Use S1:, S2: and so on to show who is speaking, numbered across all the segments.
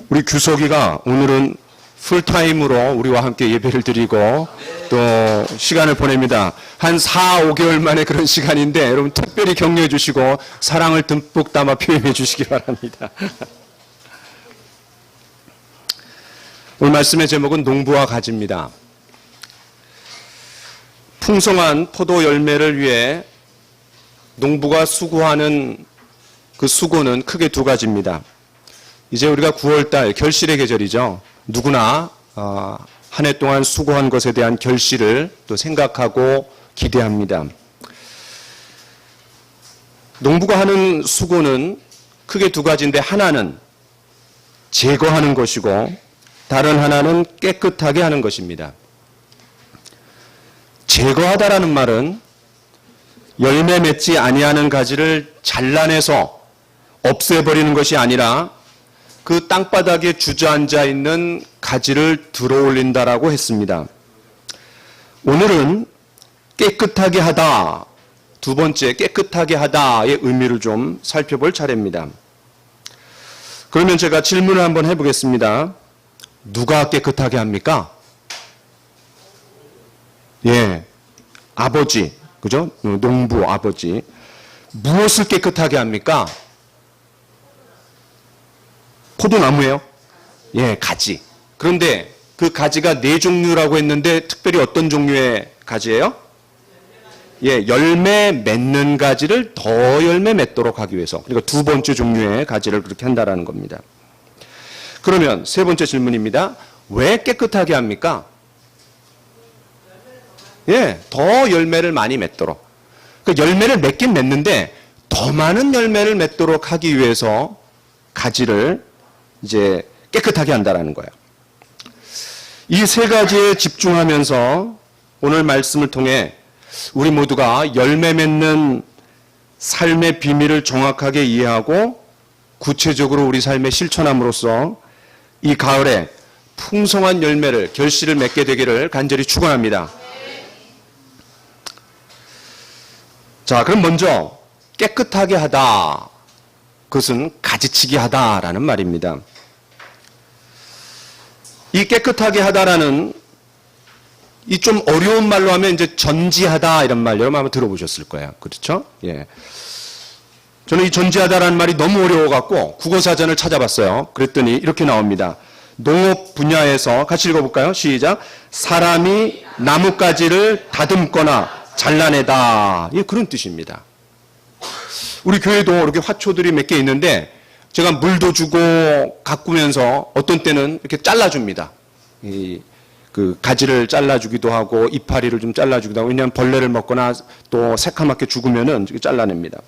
S1: 우리 규석이가 오늘은 풀타임으로 우리와 함께 예배를 드리고 또 시간을 보냅니다. 한 4, 5개월 만에 그런 시간인데 여러분 특별히 격려해 주시고 사랑을 듬뿍 담아 표현해 주시기 바랍니다. 오늘 말씀의 제목은 농부와 가지입니다. 풍성한 포도 열매를 위해 농부가 수고하는 그 수고는 크게 두 가지입니다. 이제 우리가 9월달 결실의 계절이죠. 누구나 한 해 동안 수고한 것에 대한 결실을 또 생각하고 기대합니다. 농부가 하는 수고는 크게 두 가지인데 하나는 제거하는 것이고 다른 하나는 깨끗하게 하는 것입니다. 제거하다라는 말은 열매 맺지 아니하는 가지를 잘라내서 없애버리는 것이 아니라 그 땅바닥에 주저앉아 있는 가지를 들어올린다라고 했습니다. 오늘은 깨끗하게 하다, 두 번째 깨끗하게 하다의 의미를 좀 살펴볼 차례입니다. 그러면 제가 질문을 한번 해보겠습니다. 누가 깨끗하게 합니까? 예, 아버지, 그죠? 농부 아버지. 무엇을 깨끗하게 합니까? 포도나무예요? 예, 가지. 그런데 그 가지가 네 종류라고 했는데 특별히 어떤 종류의 가지예요? 예, 열매 맺는 가지를 더 열매 맺도록 하기 위해서. 그러니까 두 번째 종류의 가지를 그렇게 한다라는 겁니다. 그러면 세 번째 질문입니다. 왜 깨끗하게 합니까? 예, 더 열매를 많이 맺도록. 그러니까 열매를 맺긴 맺는데 더 많은 열매를 맺도록 하기 위해서 가지를 이제 깨끗하게 한다라는 거예요. 이 세 가지에 집중하면서 오늘 말씀을 통해 우리 모두가 열매 맺는 삶의 비밀을 정확하게 이해하고 구체적으로 우리 삶에 실천함으로써 이 가을에 풍성한 열매를, 결실을 맺게 되기를 간절히 축원합니다. 자, 그럼 먼저 깨끗하게 하다. 그것은 가지치기 하다라는 말입니다. 이 깨끗하게 하다라는 이 좀 어려운 말로 하면 이제 전지하다 이런 말 여러분 아마 들어보셨을 거예요. 그렇죠? 예. 저는 이 전지하다라는 말이 너무 어려워갖고 국어사전을 찾아봤어요. 그랬더니 이렇게 나옵니다. 농업 분야에서 같이 읽어볼까요? 시작. 사람이 나뭇가지를 다듬거나 잘라내다. 예, 그런 뜻입니다. 우리 교회도 이렇게 화초들이 몇 개 있는데 제가 물도 주고 가꾸면서 어떤 때는 이렇게 잘라줍니다. 그 가지를 잘라주기도 하고 이파리를 좀 잘라주기도 하고 왜냐하면 벌레를 먹거나 또 새카맣게 죽으면은 이렇게 잘라냅니다.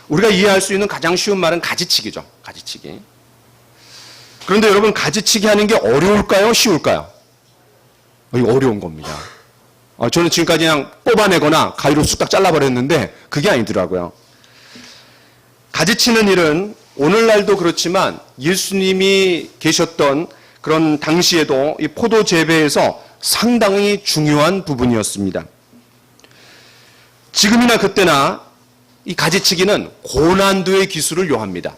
S1: 우리가 이해할 수 있는 가장 쉬운 말은 가지치기죠. 가지치기. 그런데 여러분 가지치기 하는 게 어려울까요? 쉬울까요? 이거 어려운 겁니다. 저는 지금까지 그냥 뽑아내거나 가위로 쑥딱 잘라버렸는데 그게 아니더라고요. 가지치는 일은 오늘날도 그렇지만 예수님이 계셨던 그런 당시에도 이 포도 재배에서 상당히 중요한 부분이었습니다. 지금이나 그때나 이 가지치기는 고난도의 기술을 요합니다.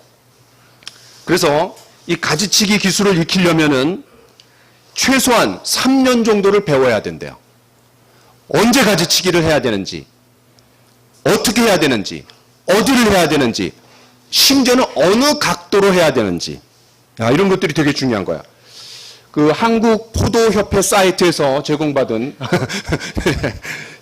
S1: 그래서 이 가지치기 기술을 익히려면은 최소한 3년 정도를 배워야 된대요. 언제 가지치기를 해야 되는지, 어떻게 해야 되는지, 어디를 해야 되는지, 심지어는 어느 각도로 해야 되는지, 이런 것들이 되게 중요한 거야. 그 한국 포도협회 사이트에서 제공받은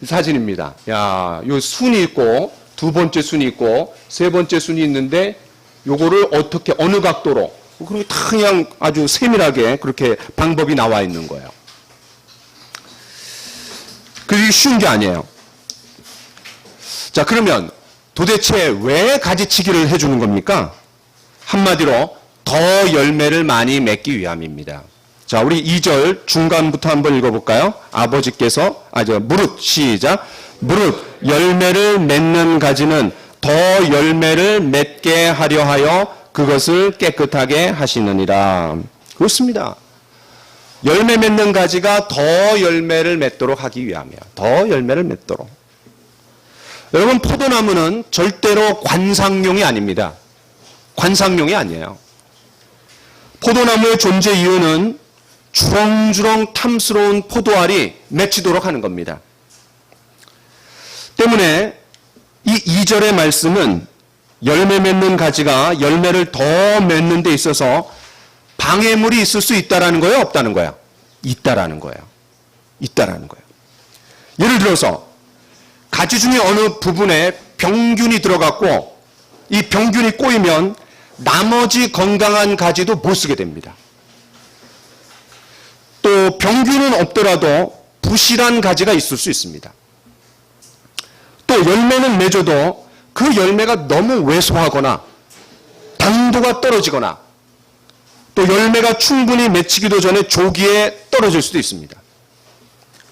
S1: 사진입니다. 야, 요 순이 있고 두 번째 순이 있고 세 번째 순이 있는데 요거를 어떻게 어느 각도로 그렇게 다 그냥 아주 세밀하게 그렇게 방법이 나와 있는 거예요. 그게 쉬운 게 아니에요. 자, 그러면 도대체 왜 가지치기를 해주는 겁니까? 한마디로 더 열매를 많이 맺기 위함입니다. 자, 우리 2절 중간부터 한번 읽어볼까요? 아버지께서, 무릇, 시작. 무릇, 열매를 맺는 가지는 더 열매를 맺게 하려 하여 그것을 깨끗하게 하시느니라. 그렇습니다. 열매 맺는 가지가 더 열매를 맺도록 하기 위함이야. 더 열매를 맺도록. 여러분, 포도나무는 절대로 관상용이 아닙니다. 관상용이 아니에요. 포도나무의 존재 이유는 주렁주렁 탐스러운 포도알이 맺히도록 하는 겁니다. 때문에 이 2절의 말씀은 열매 맺는 가지가 열매를 더 맺는 데 있어서 방해물이 있을 수 있다라는 거예요, 없다는 거예요? 있다라는 거예요. 있다라는 거예요. 예를 들어서 가지 중에 어느 부분에 병균이 들어갔고 이 병균이 꼬이면 나머지 건강한 가지도 못 쓰게 됩니다. 또 병균은 없더라도 부실한 가지가 있을 수 있습니다. 또 열매는 맺어도 그 열매가 너무 왜소하거나 당도가 떨어지거나 또 열매가 충분히 맺히기도 전에 조기에 떨어질 수도 있습니다.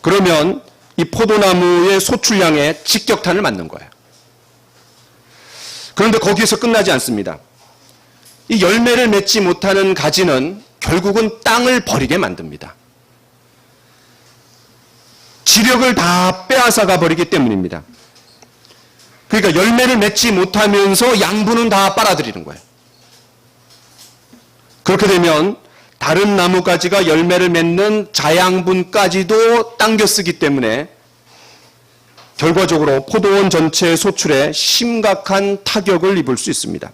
S1: 그러면 이 포도나무의 소출량에 직격탄을 맞는 거예요. 그런데 거기에서 끝나지 않습니다. 이 열매를 맺지 못하는 가지는 결국은 땅을 버리게 만듭니다. 지력을 다 빼앗아가 버리기 때문입니다. 그러니까 열매를 맺지 못하면서 양분은 다 빨아들이는 거예요. 그렇게 되면 다른 나무가지가 열매를 맺는 자양분까지도 당겨 쓰기 때문에 결과적으로 포도원 전체의 소출에 심각한 타격을 입을 수 있습니다.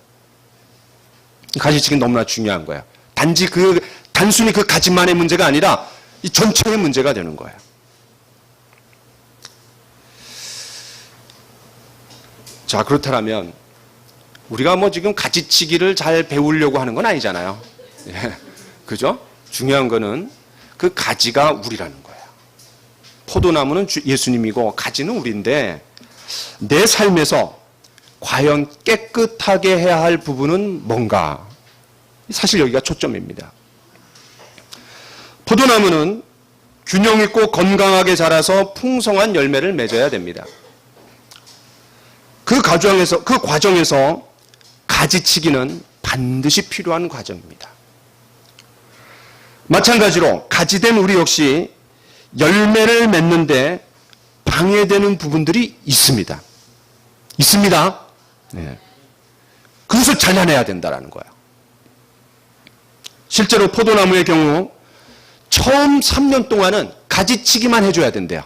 S1: 가지치기는 너무나 중요한 거예요. 단순히 그 가지만의 문제가 아니라 이 전체의 문제가 되는 거예요. 자, 그렇다면 우리가 뭐 지금 가지치기를 잘 배우려고 하는 건 아니잖아요. 예, 그죠? 중요한 거는 그 가지가 우리라는 거예요. 포도나무는 예수님이고 가지는 우리인데 내 삶에서 과연 깨끗하게 해야 할 부분은 뭔가? 사실 여기가 초점입니다. 포도나무는 균형 있고 건강하게 자라서 풍성한 열매를 맺어야 됩니다. 그 과정에서 가지치기는 반드시 필요한 과정입니다. 마찬가지로 가지된 우리 역시 열매를 맺는데 방해되는 부분들이 있습니다. 있습니다. 네. 그것을 잘라내야 된다는 거예요. 실제로 포도나무의 경우 처음 3년 동안은 가지치기만 해줘야 된대요.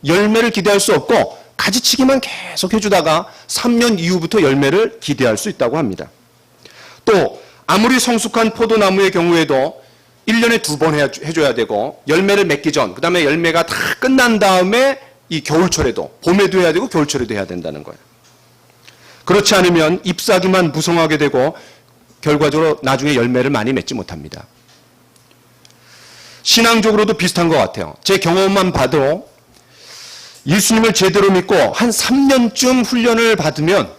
S1: 열매를 기대할 수 없고 가지치기만 계속 해주다가 3년 이후부터 열매를 기대할 수 있다고 합니다. 또 아무리 성숙한 포도나무의 경우에도 1년에 2번 해줘야 되고 열매를 맺기 전, 그 다음에 열매가 다 끝난 다음에 이 겨울철에도, 봄에도 해야 되고 겨울철에도 해야 된다는 거예요. 그렇지 않으면 잎사귀만 무성하게 되고 결과적으로 나중에 열매를 많이 맺지 못합니다. 신앙적으로도 비슷한 것 같아요. 제 경험만 봐도 예수님을 제대로 믿고 한 3년쯤 훈련을 받으면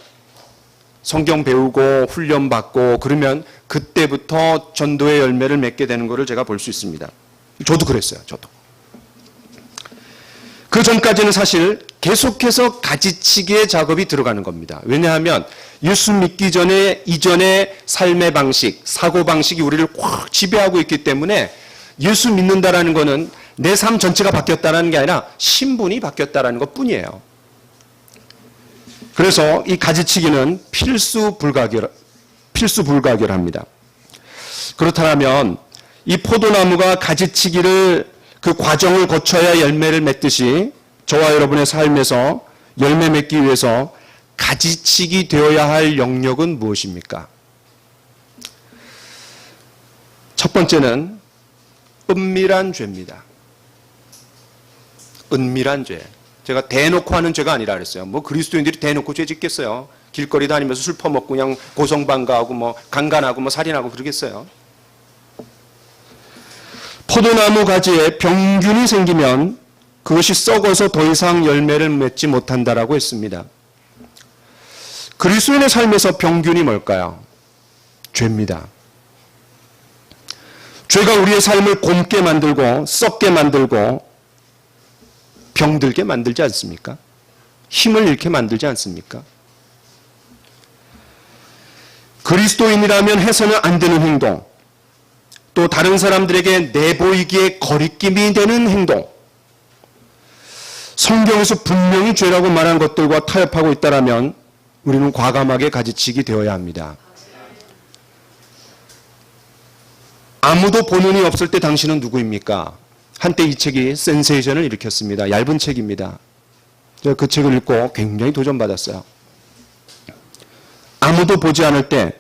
S1: 성경 배우고 훈련받고 그러면 그때부터 전도의 열매를 맺게 되는 것을 제가 볼 수 있습니다. 저도 그랬어요. 저도. 그 전까지는 사실 계속해서 가지치기의 작업이 들어가는 겁니다. 왜냐하면 예수 믿기 전에 이전의 삶의 방식, 사고방식이 우리를 꽉 지배하고 있기 때문에 예수 믿는다라는 것은 내 삶 전체가 바뀌었다는 게 아니라 신분이 바뀌었다는 것 뿐이에요. 그래서 이 가지치기는 필수 불가결합니다. 그렇다면 이 포도나무가 가지치기를 그 과정을 거쳐야 열매를 맺듯이 저와 여러분의 삶에서 열매 맺기 위해서 가지치기 되어야 할 영역은 무엇입니까? 첫 번째는 은밀한 죄입니다. 은밀한 죄. 제가 대놓고 하는 죄가 아니라 그랬어요. 뭐 그리스도인들이 대놓고 죄 짓겠어요. 길거리 다니면서 술 퍼먹고 그냥 고성방가하고 뭐 강간하고 뭐 살인하고 그러겠어요. 포도나무 가지에 병균이 생기면 그것이 썩어서 더 이상 열매를 맺지 못한다라고 했습니다. 그리스도인의 삶에서 병균이 뭘까요? 죄입니다. 죄가 우리의 삶을 곪게 만들고 썩게 만들고 병들게 만들지 않습니까? 힘을 잃게 만들지 않습니까? 그리스도인이라면 해서는 안 되는 행동, 또 다른 사람들에게 내보이기에 거리낌이 되는 행동, 성경에서 분명히 죄라고 말한 것들과 타협하고 있다면 우리는 과감하게 가지치기 되어야 합니다. 아무도 보는 이 없을 때 당신은 누구입니까? 한때 이 책이 센세이션을 일으켰습니다. 얇은 책입니다. 제가 그 책을 읽고 굉장히 도전받았어요. 아무도 보지 않을 때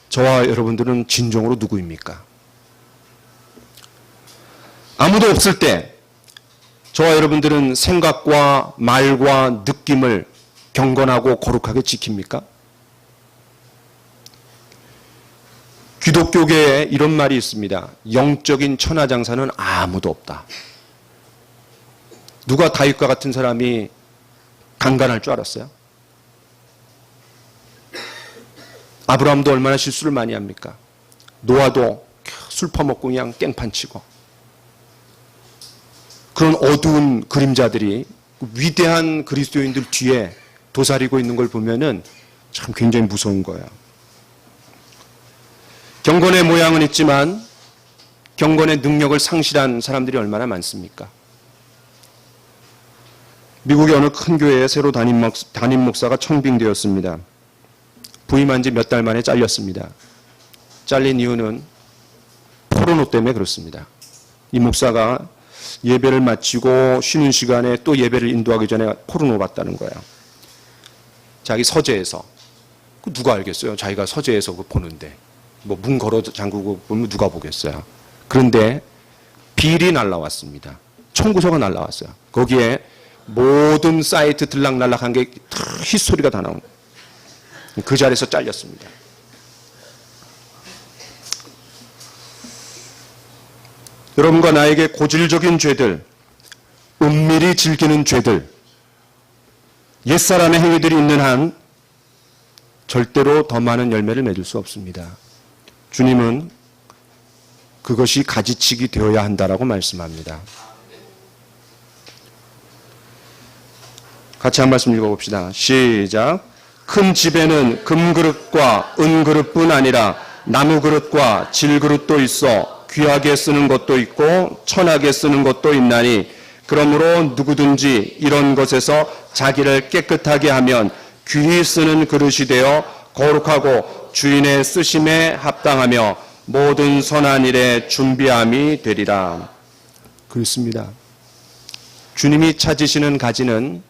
S1: 저와 여러분들은 진정으로 누구입니까? 아무도 없을 때 저와 여러분들은 생각과 말과 느낌을 경건하고 거룩하게 지킵니까? 기독교계에 이런 말이 있습니다. 영적인 천하장사는 아무도 없다. 누가 다윗과 같은 사람이 강간할 줄 알았어요? 아브라함도 얼마나 실수를 많이 합니까? 노아도 술 퍼먹고 그냥 깽판 치고. 그런 어두운 그림자들이 위대한 그리스도인들 뒤에 도사리고 있는 걸 보면은 참 굉장히 무서운 거예요. 경건의 모양은 있지만 경건의 능력을 상실한 사람들이 얼마나 많습니까? 미국의 어느 큰 교회에 새로 담임 목사가 청빙되었습니다. 부임한 지 몇 달 만에 잘렸습니다. 잘린 이유는 포르노 때문에 그렇습니다. 이 목사가 예배를 마치고 쉬는 시간에 또 예배를 인도하기 전에 포르노 봤다는 거예요. 자기 서재에서. 누가 알겠어요? 자기가 서재에서 보는데. 뭐 문 걸어 잠그고 보면 누가 보겠어요. 그런데 빌이 날라왔습니다. 청구서가 날라왔어요. 거기에 모든 사이트 들락날락한 게 휘소리가 다 나온 거예요. 그 자리에서 잘렸습니다. 여러분과 나에게 고질적인 죄들, 은밀히 즐기는 죄들, 옛사람의 행위들이 있는 한 절대로 더 많은 열매를 맺을 수 없습니다. 주님은 그것이 가지치기 되어야 한다라고 말씀합니다. 같이 한 말씀 읽어봅시다. 시작. 큰 집에는 금그릇과 은그릇뿐 아니라 나무그릇과 질그릇도 있어 귀하게 쓰는 것도 있고 천하게 쓰는 것도 있나니 그러므로 누구든지 이런 것에서 자기를 깨끗하게 하면 귀히 쓰는 그릇이 되어 거룩하고 주인의 쓰심에 합당하며 모든 선한 일에 준비함이 되리라. 그렇습니다. 주님이 찾으시는 가지는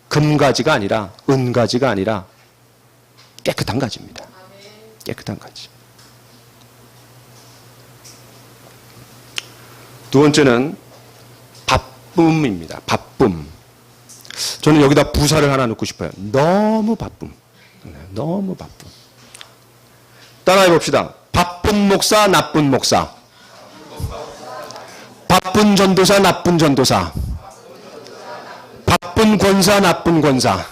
S1: 금가지가 아니라 은가지가 아니라 깨끗한 가지입니다. 깨끗한 가지. 두 번째는 바쁨입니다. 바쁨. 저는 여기다 부사를 하나 넣고 싶어요. 너무 바쁨. 너무 바쁨. 따라해 봅시다. 바쁜 목사, 나쁜 목사. 바쁜 전도사, 나쁜 전도사. 바쁜 권사, 나쁜 권사.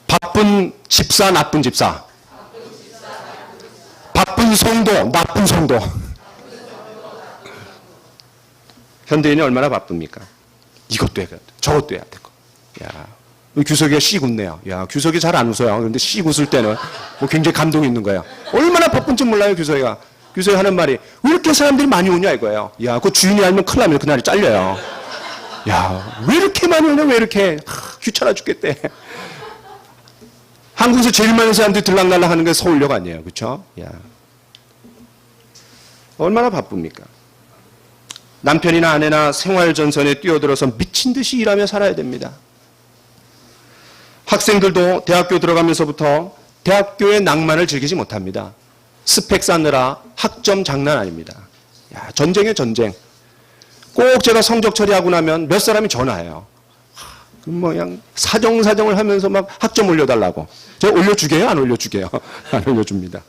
S1: 바쁜 집사, 나쁜 집사. 바쁜 성도, 나쁜 성도. 현대인이 얼마나 바쁩니까? 이것도 해야 돼. 저것도 해야 되고. 야, 규석이가 씩 웃네요. 야, 규석이 잘 안 웃어요. 그런데 씩 웃을 때는 뭐 굉장히 감동이 있는 거예요. 얼마나 바쁜지 몰라요, 규석이가. 규석이 하는 말이 왜 이렇게 사람들이 많이 오냐 이거예요. 야, 그 주인이 알면 큰일 나면 그날이 잘려요. 야, 왜 이렇게 많이 오냐, 왜 이렇게. 귀찮아 죽겠대. 한국에서 제일 많은 사람들이 들락날락 하는 게 서울역 아니에요. 그렇죠? 야, 얼마나 바쁩니까? 남편이나 아내나 생활전선에 뛰어들어서 미친 듯이 일하며 살아야 됩니다. 학생들도 대학교 들어가면서부터 대학교의 낭만을 즐기지 못합니다. 스펙 쌓느라 학점 장난 아닙니다. 야, 전쟁이에요, 전쟁. 꼭 제가 성적 처리하고 나면 몇 사람이 전화해요. 뭐 그냥 사정을 하면서 막 학점 올려달라고. 제가 올려주게요? 안 올려주게요? 안 올려줍니다.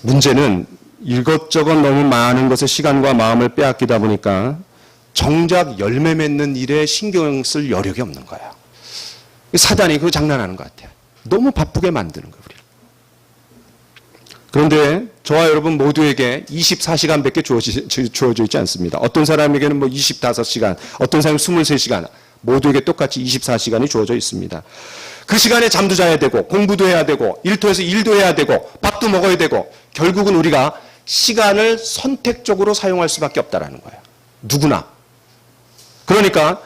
S1: 문제는 이것저것 너무 많은 것에 시간과 마음을 빼앗기다 보니까 정작 열매 맺는 일에 신경 쓸 여력이 없는 거예요. 사단이 그거 장난하는 것 같아요. 너무 바쁘게 만드는 거예요, 우리를. 그런데 저와 여러분 모두에게 24시간밖에 주어져 있지 않습니다. 어떤 사람에게는 뭐 25시간, 어떤 사람은 23시간, 모두에게 똑같이 24시간이 주어져 있습니다. 그 시간에 잠도 자야 되고, 공부도 해야 되고, 일터에서 일도 해야 되고, 밥도 먹어야 되고, 결국은 우리가 시간을 선택적으로 사용할 수밖에 없다라는 거예요. 누구나. 그러니까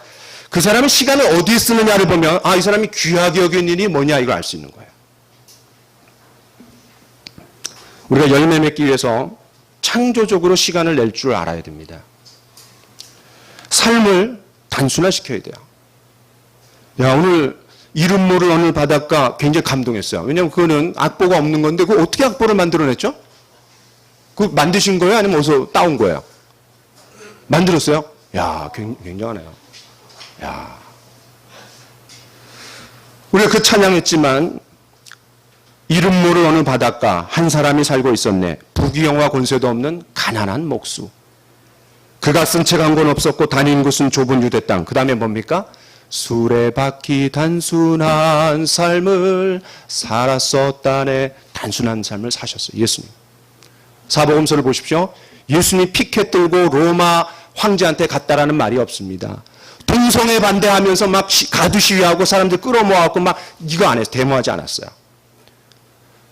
S1: 그 사람이 시간을 어디에 쓰느냐를 보면 아, 이 사람이 귀하게 여기는 일이 뭐냐 이걸 알 수 있는 거예요. 우리가 열매 맺기 위해서 창조적으로 시간을 낼 줄 알아야 됩니다. 삶을 단순화시켜야 돼요. 야, 오늘 이름 모를 어느 바닷가 굉장히 감동했어요. 왜냐하면 그거는 악보가 없는 건데 그거 어떻게 악보를 만들어냈죠? 그거 만드신 거예요? 아니면 어디서 따온 거예요? 만들었어요? 야, 굉장하네요. 야, 우리가 그 찬양했지만 이름 모를 어느 바닷가 한 사람이 살고 있었네. 부귀영화 권세도 없는 가난한 목수. 그가 쓴 책 한 권 없었고 다닌 곳은 좁은 유대 땅. 그 다음에 뭡니까? 수레바퀴 단순한 삶을 살았었다네. 단순한 삶을 사셨어요. 예수님. 사복음서를 보십시오. 예수님이 피켓 들고 로마 황제한테 갔다라는 말이 없습니다. 동성애 반대하면서 막 가두 시위하고 사람들 끌어모아갖고 막 이거 안 해서 데모하지 않았어요.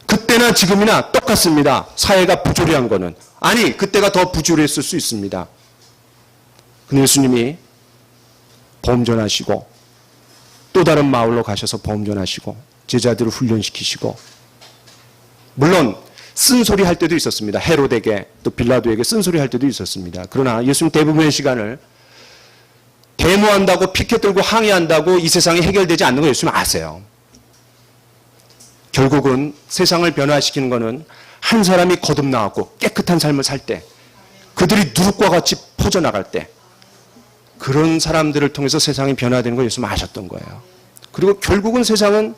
S1: 그때나 지금이나 똑같습니다. 사회가 부조리한 거는. 아니, 그때가 더 부조리했을 수 있습니다. 근데 예수님이 범전하시고 또 다른 마을로 가셔서 범전하시고 제자들을 훈련시키시고, 물론 쓴소리 할 때도 있었습니다. 헤로데게 또 빌라도에게 쓴소리 할 때도 있었습니다. 그러나 예수님 대부분의 시간을 데모한다고 피켓 들고 항의한다고 이 세상이 해결되지 않는 거 예수님 아세요. 결국은 세상을 변화시키는 것은 한 사람이 거듭나왔고 깨끗한 삶을 살 때, 그들이 누룩과 같이 퍼져나갈 때, 그런 사람들을 통해서 세상이 변화되는 걸 예수님 아셨던 거예요. 그리고 결국은 세상은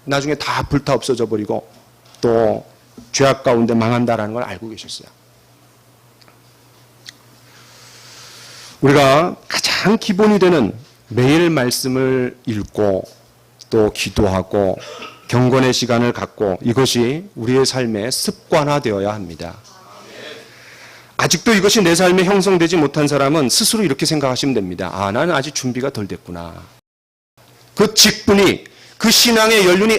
S1: 나중에 다 불타 없어져 버리고 또 죄악 가운데 망한다라는 걸 알고 계셨어요. 우리가 가장 기본이 되는 매일 말씀을 읽고 또 기도하고 경건의 시간을 갖고, 이것이 우리의 삶에 습관화되어야 합니다. 아직도 이것이 내 삶에 형성되지 못한 사람은 스스로 이렇게 생각하시면 됩니다. 아, 나는 아직 준비가 덜 됐구나. 그 직분이, 그 신앙의 연륜이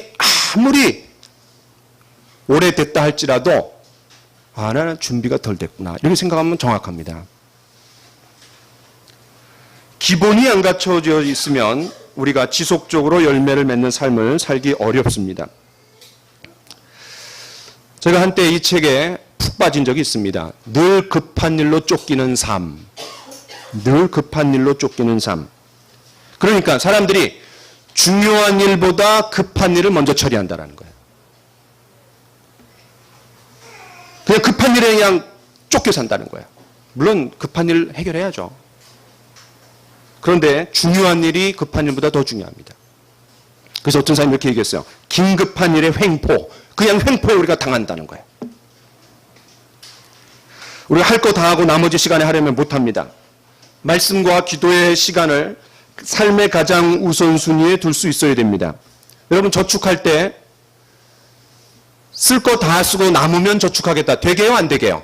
S1: 아무리 오래됐다 할지라도 아, 나는 준비가 덜 됐구나. 이렇게 생각하면 정확합니다. 기본이 안 갖춰져 있으면 우리가 지속적으로 열매를 맺는 삶을 살기 어렵습니다. 제가 한때 이 책에 푹 빠진 적이 있습니다. 늘 급한 일로 쫓기는 삶. 늘 급한 일로 쫓기는 삶. 그러니까 사람들이 중요한 일보다 급한 일을 먼저 처리한다는 거예요. 그냥 급한 일에 그냥 쫓겨 산다는 거예요. 물론 급한 일 해결해야죠. 그런데 중요한 일이 급한 일보다 더 중요합니다. 그래서 어떤 사람이 이렇게 얘기했어요. 긴급한 일의 횡포. 그냥 횡포에 우리가 당한다는 거예요. 우리가 할 거 다 하고 나머지 시간에 하려면 못합니다. 말씀과 기도의 시간을 삶의 가장 우선순위에 둘 수 있어야 됩니다. 여러분 저축할 때 쓸 거 다 쓰고 남으면 저축하겠다. 되게요? 안 되게요?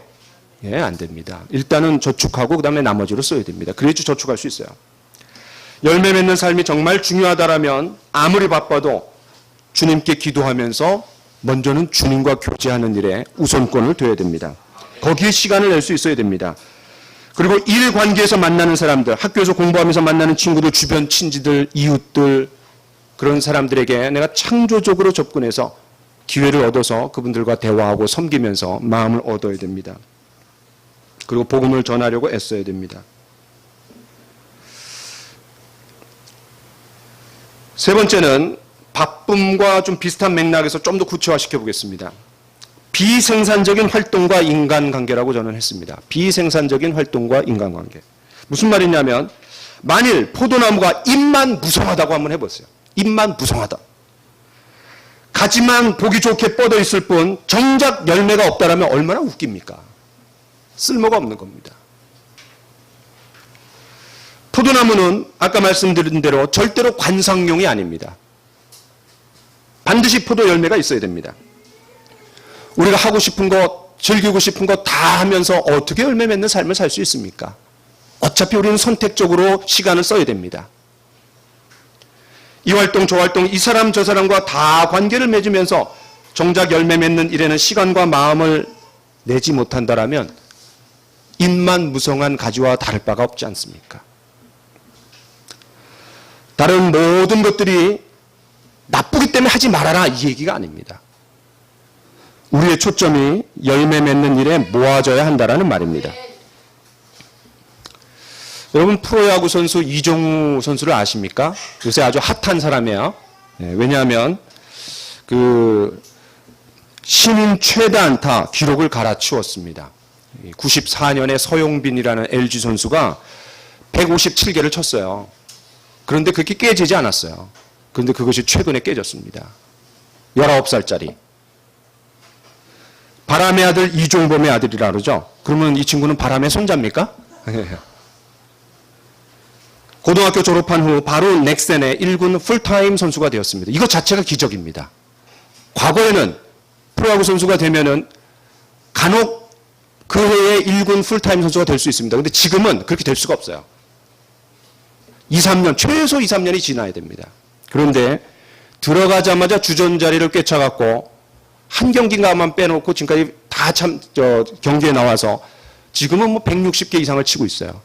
S1: 예, 안 됩니다. 일단은 저축하고 그 다음에 나머지로 써야 됩니다. 그래야지 저축할 수 있어요. 열매 맺는 삶이 정말 중요하다라면 아무리 바빠도 주님께 기도하면서 먼저는 주님과 교제하는 일에 우선권을 둬야 됩니다. 거기에 시간을 낼 수 있어야 됩니다. 그리고 일 관계에서 만나는 사람들, 학교에서 공부하면서 만나는 친구들, 주변 친지들, 이웃들, 그런 사람들에게 내가 창조적으로 접근해서 기회를 얻어서 그분들과 대화하고 섬기면서 마음을 얻어야 됩니다. 그리고 복음을 전하려고 애써야 됩니다. 세 번째는 바쁨과 좀 비슷한 맥락에서 좀 더 구체화시켜 보겠습니다. 비생산적인 활동과 인간관계라고 저는 했습니다. 비생산적인 활동과 인간관계. 무슨 말이냐면 만일 포도나무가 잎만 무성하다고 한번 해보세요. 잎만 무성하다. 가지만 보기 좋게 뻗어 있을 뿐 정작 열매가 없다라면 얼마나 웃깁니까? 쓸모가 없는 겁니다. 포도나무는 아까 말씀드린 대로 절대로 관상용이 아닙니다. 반드시 포도 열매가 있어야 됩니다. 우리가 하고 싶은 것, 즐기고 싶은 것 다 하면서 어떻게 열매 맺는 삶을 살 수 있습니까? 어차피 우리는 선택적으로 시간을 써야 됩니다. 이 활동, 저 활동, 이 사람, 저 사람과 다 관계를 맺으면서 정작 열매 맺는 일에는 시간과 마음을 내지 못한다라면 잎만 무성한 가지와 다를 바가 없지 않습니까? 다른 모든 것들이 나쁘기 때문에 하지 말아라 이 얘기가 아닙니다. 우리의 초점이 열매 맺는 일에 모아져야 한다라는 말입니다. 여러분 프로야구 선수 이종우 선수를 아십니까? 요새 아주 핫한 사람이에요. 왜냐하면 그 신인 최다 안타 기록을 갈아치웠습니다. 94년에 서용빈이라는 LG 선수가 157개를 쳤어요. 그런데 그게 깨지지 않았어요. 그런데 그것이 최근에 깨졌습니다. 19살짜리. 바람의 아들 이종범의 아들이라 그러죠. 그러면 이 친구는 바람의 손자입니까? 고등학교 졸업한 후 바로 넥센의 1군 풀타임 선수가 되었습니다. 이것 자체가 기적입니다. 과거에는 프로야구 선수가 되면은 간혹 그 해에 1군 풀타임 선수가 될 수 있습니다. 근데 지금은 그렇게 될 수가 없어요. 2, 3년, 최소 2, 3년이 지나야 됩니다. 그런데 들어가자마자 주전 자리를 꿰차갖고 한 경기가만 빼놓고 지금까지 다 경기에 나와서 지금은 뭐 160개 이상을 치고 있어요.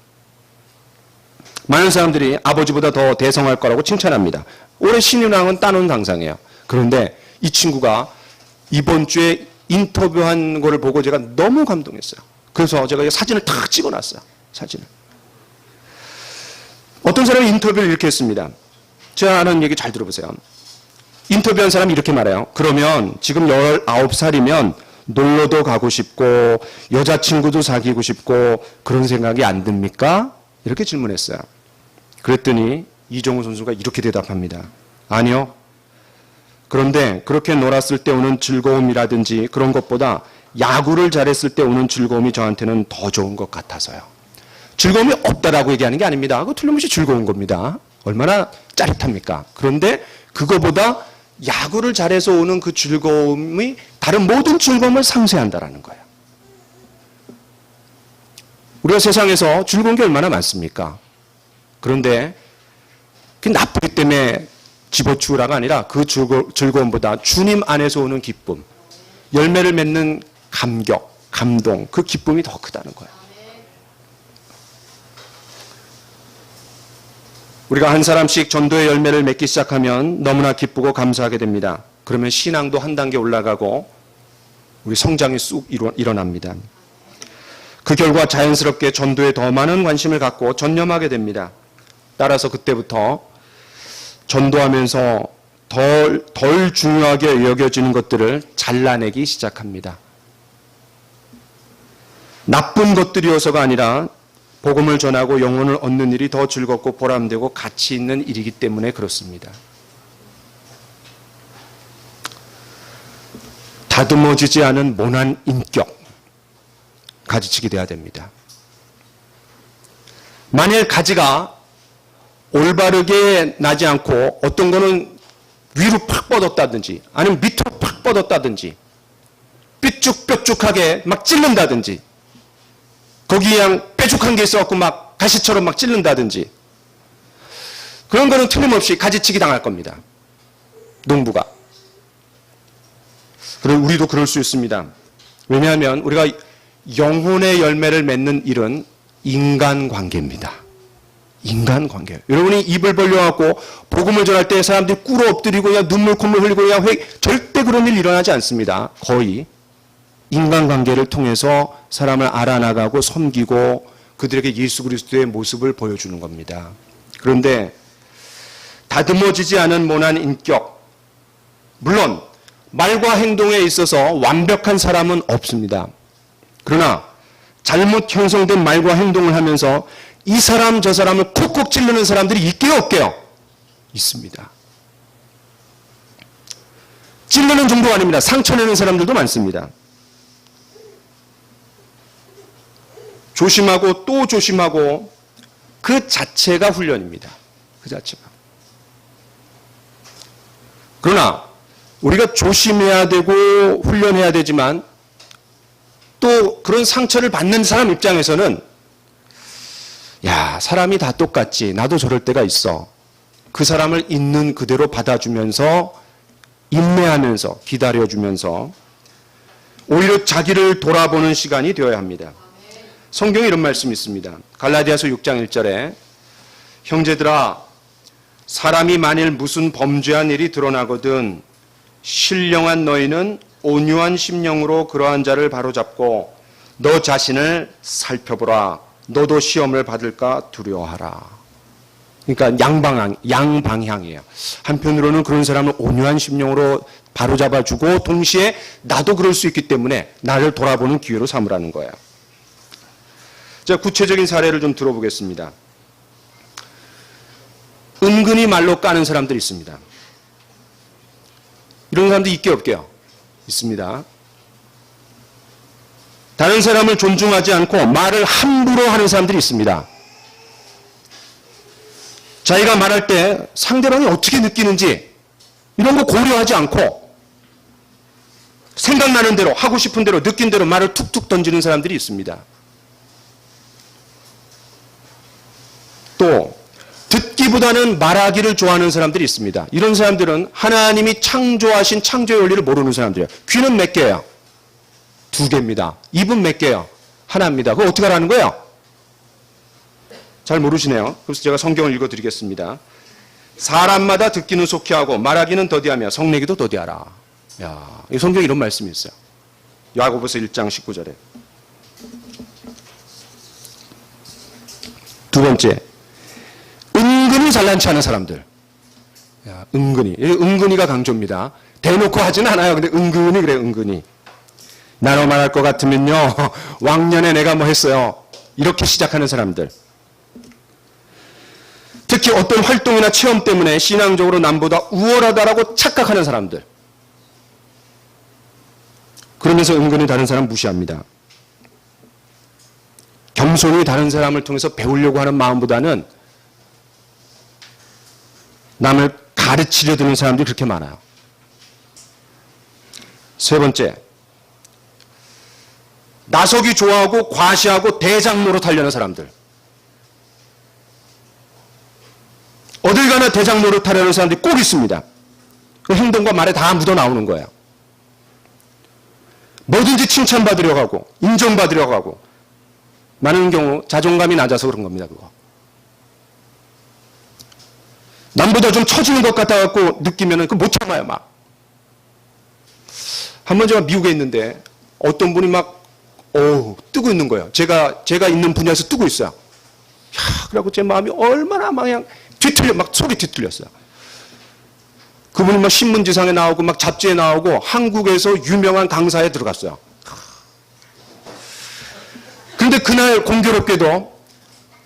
S1: 많은 사람들이 아버지보다 더 대성할 거라고 칭찬합니다. 올해 신인왕은 따놓은 당상이에요. 그런데 이 친구가 이번 주에 인터뷰한 거를 보고 제가 너무 감동했어요. 그래서 제가 사진을 탁 찍어놨어요. 사진을. 어떤 사람이 인터뷰를 이렇게 했습니다. 제가 아는 얘기 잘 들어보세요. 인터뷰한 사람이 이렇게 말해요. 그러면 지금 19살이면 놀러도 가고 싶고 여자친구도 사귀고 싶고 그런 생각이 안 듭니까? 이렇게 질문했어요. 그랬더니 이종우 선수가 이렇게 대답합니다. 아니요. 그런데 그렇게 놀았을 때 오는 즐거움이라든지 그런 것보다 야구를 잘했을 때 오는 즐거움이 저한테는 더 좋은 것 같아서요. 즐거움이 없다라고 얘기하는 게 아닙니다. 그거 틀림없이 즐거운 겁니다. 얼마나 짜릿합니까? 그런데 그거보다 야구를 잘해서 오는 그 즐거움이 다른 모든 즐거움을 상쇄한다라는 거예요. 우리가 세상에서 즐거운 게 얼마나 많습니까? 그런데 그 나쁘기 때문에 집어치우라가 아니라 그 즐거움보다 주님 안에서 오는 기쁨, 열매를 맺는 감격, 감동, 그 기쁨이 더 크다는 거예요. 우리가 한 사람씩 전도의 열매를 맺기 시작하면 너무나 기쁘고 감사하게 됩니다. 그러면 신앙도 한 단계 올라가고 우리 성장이 쑥 일어납니다. 그 결과 자연스럽게 전도에 더 많은 관심을 갖고 전념하게 됩니다. 따라서 그때부터 전도하면서 덜 중요하게 여겨지는 것들을 잘라내기 시작합니다. 나쁜 것들이어서가 아니라 복음을 전하고 영혼을 얻는 일이 더 즐겁고 보람되고 가치 있는 일이기 때문에 그렇습니다. 다듬어지지 않은 모난 인격 가지치기 돼야 됩니다. 만일 가지가 올바르게 나지 않고 어떤 거는 위로 팍 뻗었다든지 아니면 밑으로 팍 뻗었다든지 삐쭉삐쭉하게 막 찔른다든지 거기에 그냥 뾰족한 게 있어갖고 막 가시처럼 막 찔른다든지 그런 거는 틀림없이 가지치기 당할 겁니다. 농부가. 그리고 우리도 그럴 수 있습니다. 왜냐하면 우리가 영혼의 열매를 맺는 일은 인간관계입니다. 인간관계. 여러분이 입을 벌려갖고 복음을 전할 때 사람들이 꿇어 엎드리고 그냥 눈물 콧물 흘리고 그냥 절대 그런 일 일어나지 않습니다. 거의 인간관계를 통해서 사람을 알아나가고 섬기고 그들에게 예수 그리스도의 모습을 보여주는 겁니다. 그런데 다듬어지지 않은 모난 인격, 물론 말과 행동에 있어서 완벽한 사람은 없습니다. 그러나 잘못 형성된 말과 행동을 하면서 이 사람 저 사람을 콕콕 찌르는 사람들이 있게요 없게요? 있습니다. 찌르는 정도가 아닙니다. 상처내는 사람들도 많습니다. 조심하고 또 조심하고 그 자체가 훈련입니다. 그 자체가. 그러나 우리가 조심해야 되고 훈련해야 되지만 또 그런 상처를 받는 사람 입장에서는 야, 사람이 다 똑같지. 나도 저럴 때가 있어. 그 사람을 있는 그대로 받아주면서 인내하면서 기다려주면서 오히려 자기를 돌아보는 시간이 되어야 합니다. 성경에 이런 말씀이 있습니다. 갈라디아서 6장 1절에 형제들아 사람이 만일 무슨 범죄한 일이 드러나거든 신령한 너희는 온유한 심령으로 그러한 자를 바로잡고 너 자신을 살펴보라. 너도 시험을 받을까 두려워하라. 그러니까 양방향이에요. 한편으로는 그런 사람을 온유한 심령으로 바로잡아주고 동시에 나도 그럴 수 있기 때문에 나를 돌아보는 기회로 삼으라는 거예요. 자, 구체적인 사례를 좀 들어보겠습니다. 은근히 말로 까는 사람들이 있습니다. 이런 사람도 있게 없게요? 있습니다. 다른 사람을 존중하지 않고 말을 함부로 하는 사람들이 있습니다. 자기가 말할 때 상대방이 어떻게 느끼는지 이런 거 고려하지 않고 생각나는 대로 하고 싶은 대로 느낀 대로 말을 툭툭 던지는 사람들이 있습니다. 또 듣기보다는 말하기를 좋아하는 사람들이 있습니다. 이런 사람들은 하나님이 창조하신 창조의 원리를 모르는 사람들이에요. 귀는 몇 개예요? 2개입니다. 입은 몇 개예요? 하나입니다. 그거 어떻게 하라는 거예요? 잘 모르시네요. 그래서 제가 성경을 읽어드리겠습니다. 사람마다 듣기는 속히 하고 말하기는 더디하며 성내기도 더디하라. 야, 이 성경에 이런 말씀이 있어요. 야고보서 1장 19절에. 두 번째, 은근히 잘난 체 하는 사람들. 야, 은근히가 강조입니다. 대놓고 하지는 않아요. 근데 은근히 그래요. 은근히. 나로 말할 것 같으면요. 왕년에 내가 뭐 했어요. 이렇게 시작하는 사람들. 특히 어떤 활동이나 체험 때문에 신앙적으로 남보다 우월하다라고 착각하는 사람들. 그러면서 은근히 다른 사람 무시합니다. 겸손히 다른 사람을 통해서 배우려고 하는 마음보다는 남을 가르치려 드는 사람들이 그렇게 많아요. 세 번째, 나서기 좋아하고 과시하고 대장 노릇하려는 사람들. 어딜 가나 대장 노릇하려는 사람들이 꼭 있습니다. 그 행동과 말에 다 묻어 나오는 거예요. 뭐든지 칭찬받으려고 하고 인정받으려고 하고 많은 경우 자존감이 낮아서 그런 겁니다. 그거. 남보다 좀 처지는 것 같아갖고 느끼면은 못 참아요, 막. 한 번 제가 미국에 있는데 어떤 분이 막 뜨고 있는 거예요. 제가 있는 분야에서 뜨고 있어요. 야, 그래갖고 제 마음이 얼마나 막 그냥 막 속이 뒤틀렸어요. 그분이 막 신문지상에 나오고 막 잡지에 나오고 한국에서 유명한 강사에 들어갔어요. 근데 그날 공교롭게도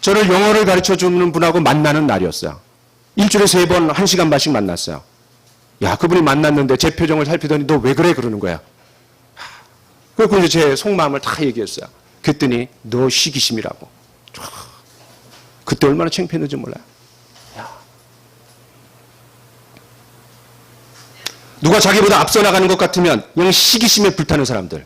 S1: 저를 영어를 가르쳐 주는 분하고 만나는 날이었어요. 일주일에 3번 1시간 반씩 만났어요. 야, 그분이 만났는데 제 표정을 살피더니 너 왜 그래? 그러는 거야. 그래서 이제 제 속마음을 다 얘기했어요. 그랬더니 너 시기심이라고. 그때 얼마나 창피했는지 몰라요. 누가 자기보다 앞서 나가는 것 같으면 그냥 시기심에 불타는 사람들.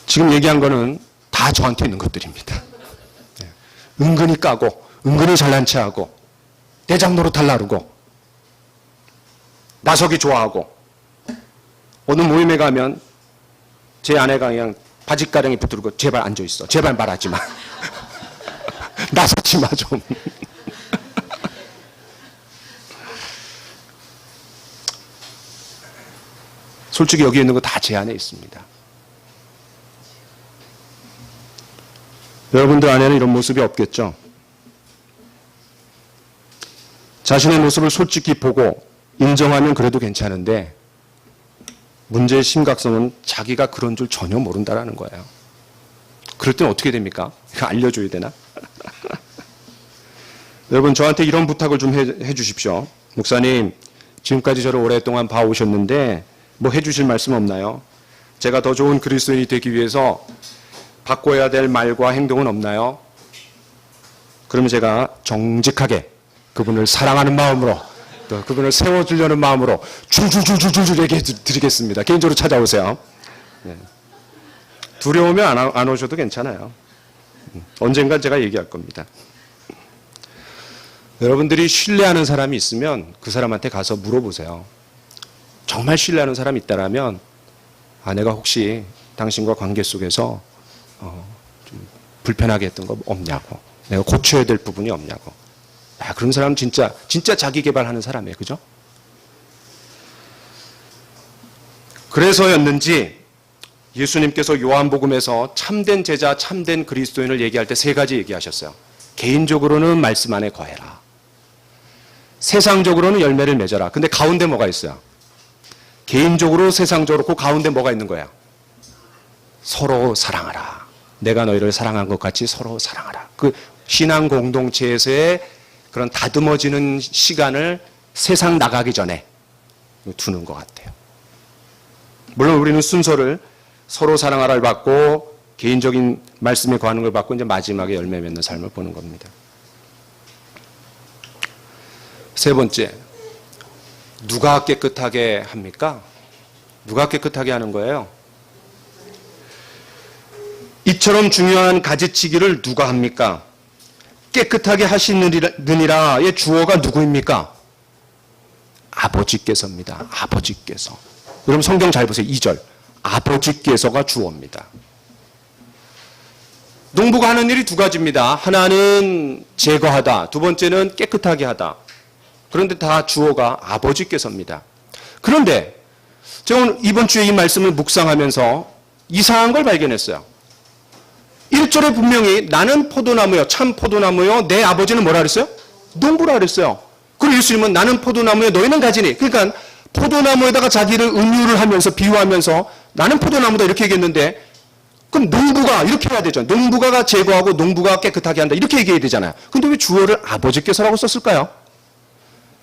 S1: 지금 얘기한 거는 다 저한테 있는 것들입니다. 은근히 까고 은근히 잘난 체하고 대장 노릇할 나르고 나서기 좋아하고 어느 모임에 가면 제 아내가 그냥 바짓가랑이 붙들고 제발 앉아있어. 제발 말하지 마. 나서지 마 좀. 솔직히 여기 있는 거 다 제 안에 있습니다. 여러분들 안에는 이런 모습이 없겠죠? 자신의 모습을 솔직히 보고 인정하면 그래도 괜찮은데 문제의 심각성은 자기가 그런 줄 전혀 모른다라는 거예요. 그럴 땐 어떻게 됩니까? 이거 알려줘야 되나? 여러분 저한테 이런 부탁을 좀 해 주십시오. 목사님 지금까지 저를 오랫동안 봐오셨는데 뭐 해주실 말씀 없나요? 제가 더 좋은 그리스도인이 되기 위해서 바꿔야 될 말과 행동은 없나요? 그러면 제가 정직하게 그분을 사랑하는 마음으로 또 그분을 세워주려는 마음으로 줄줄줄줄줄 얘기해 드리겠습니다. 개인적으로 찾아오세요. 네. 두려우면 안 오셔도 괜찮아요. 언젠간 제가 얘기할 겁니다. 여러분들이 신뢰하는 사람이 있으면 그 사람한테 가서 물어보세요. 정말 신뢰하는 사람이 있다라면 내가 혹시 당신과 관계 속에서 좀 불편하게 했던 거 없냐고, 내가 고쳐야 될 부분이 없냐고. 그런 사람 진짜 자기 개발하는 사람이에요. 그죠? 그래서였는지 예수님께서 요한복음에서 참된 제자, 참된 그리스도인을 얘기할 때 세 가지 얘기하셨어요. 개인적으로는 말씀 안에 거해라. 세상적으로는 열매를 맺어라. 근데 가운데 뭐가 있어요? 개인적으로, 세상적으로 그 가운데 뭐가 있는 거야? 서로 사랑하라. 내가 너희를 사랑한 것 같이 서로 사랑하라. 그 신앙 공동체에서의 그런 다듬어지는 시간을 세상 나가기 전에 두는 것 같아요. 물론 우리는 순서를 서로 사랑하라를 받고 개인적인 말씀에 거하는 걸 받고 이제 마지막에 열매 맺는 삶을 보는 겁니다. 세 번째, 누가 깨끗하게 합니까? 누가 깨끗하게 하는 거예요? 이처럼 중요한 가지치기를 누가 합니까? 깨끗하게 하시느니라의 주어가 누구입니까? 아버지께서입니다. 아버지께서. 여러분 성경 잘 보세요. 2절. 아버지께서가 주어입니다. 농부가 하는 일이 두 가지입니다. 하나는 제거하다. 두 번째는 깨끗하게 하다. 그런데 다 주어가 아버지께서입니다. 그런데 제가 오늘 이번 주에 이 말씀을 묵상하면서 이상한 걸 발견했어요. 1절에 분명히 나는 포도나무요, 참 포도나무요, 내 아버지는 뭐라 그랬어요? 농부라 그랬어요. 그리고 예수님은 나는 포도나무요, 너희는 가지니. 그러니까 포도나무에다가 자기를 은유를 하면서 비유하면서 나는 포도나무다 이렇게 얘기했는데 그럼 농부가 이렇게 해야 되죠. 농부가 제거하고 농부가 깨끗하게 한다 이렇게 얘기해야 되잖아요. 근데 왜 주어를 아버지께서라고 썼을까요?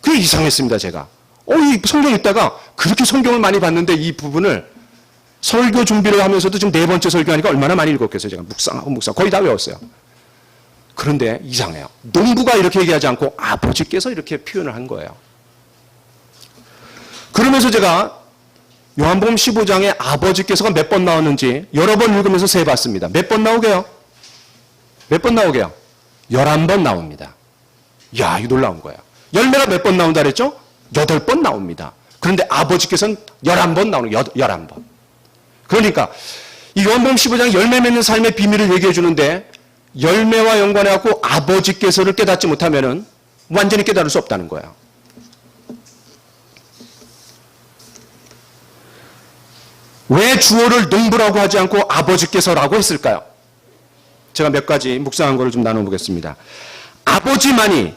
S1: 그게 이상했습니다. 제가. 이 성경 읽다가 그렇게 성경을 많이 봤는데 이 부분을 설교 준비를 하면서도 지금 네 번째 설교하니까 얼마나 많이 읽었겠어요. 제가 묵상하고 거의 다 외웠어요. 그런데 이상해요. 농부가 이렇게 얘기하지 않고 아버지께서 이렇게 표현을 한 거예요. 그러면서 제가 요한복음 15장에 아버지께서가 몇 번 나오는지 여러 번 읽으면서 세봤습니다. 몇 번 나오게요? 몇 번 나오게요? 11번 나옵니다. 이야, 이거 놀라운 거예요. 열매가 몇 번 나온다 그랬죠? 8번 나옵니다. 그런데 아버지께서는 11번 나오는 거예요. 11번. 그러니까 이 요한복음 15장 열매 맺는 삶의 비밀을 얘기해 주는데 열매와 연관해 갖고 아버지께서를 깨닫지 못하면은 완전히 깨달을 수 없다는 거예요. 왜 주어를 농부라고 하지 않고 아버지께서라고 했을까요? 제가 몇 가지 묵상한 거를 좀 나눠보겠습니다. 아버지만이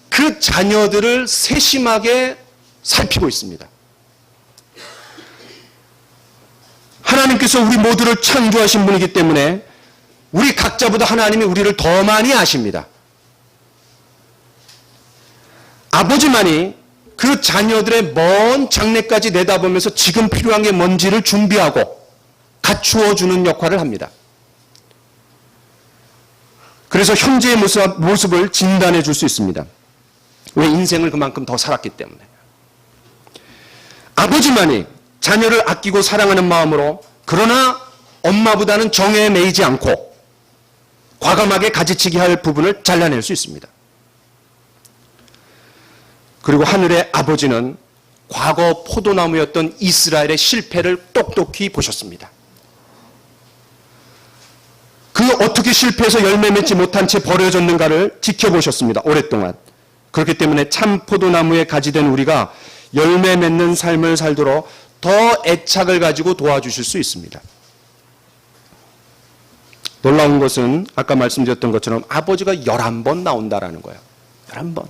S1: 그 자녀들을 세심하게 살피고 있습니다. 하나님께서 우리 모두를 창조하신 분이기 때문에 우리 각자보다 하나님이 우리를 더 많이 아십니다. 아버지만이 그 자녀들의 먼 장래까지 내다보면서 지금 필요한 게 뭔지를 준비하고 갖추어 주는 역할을 합니다. 그래서 현재의 모습을 진단해 줄 수 있습니다. 왜 인생을 그만큼 더 살았기 때문에. 아버지만이 자녀를 아끼고 사랑하는 마음으로 그러나 엄마보다는 정에 매이지 않고 과감하게 가지치기 할 부분을 잘라낼 수 있습니다. 그리고 하늘의 아버지는 과거 포도나무였던 이스라엘의 실패를 똑똑히 보셨습니다. 그 어떻게 실패해서 열매 맺지 못한 채 버려졌는가를 지켜보셨습니다. 오랫동안. 그렇기 때문에 참 포도나무에 가지된 우리가 열매 맺는 삶을 살도록 더 애착을 가지고 도와주실 수 있습니다. 놀라운 것은 아까 말씀드렸던 것처럼 아버지가 11번 나온다라는 거예요. 11번.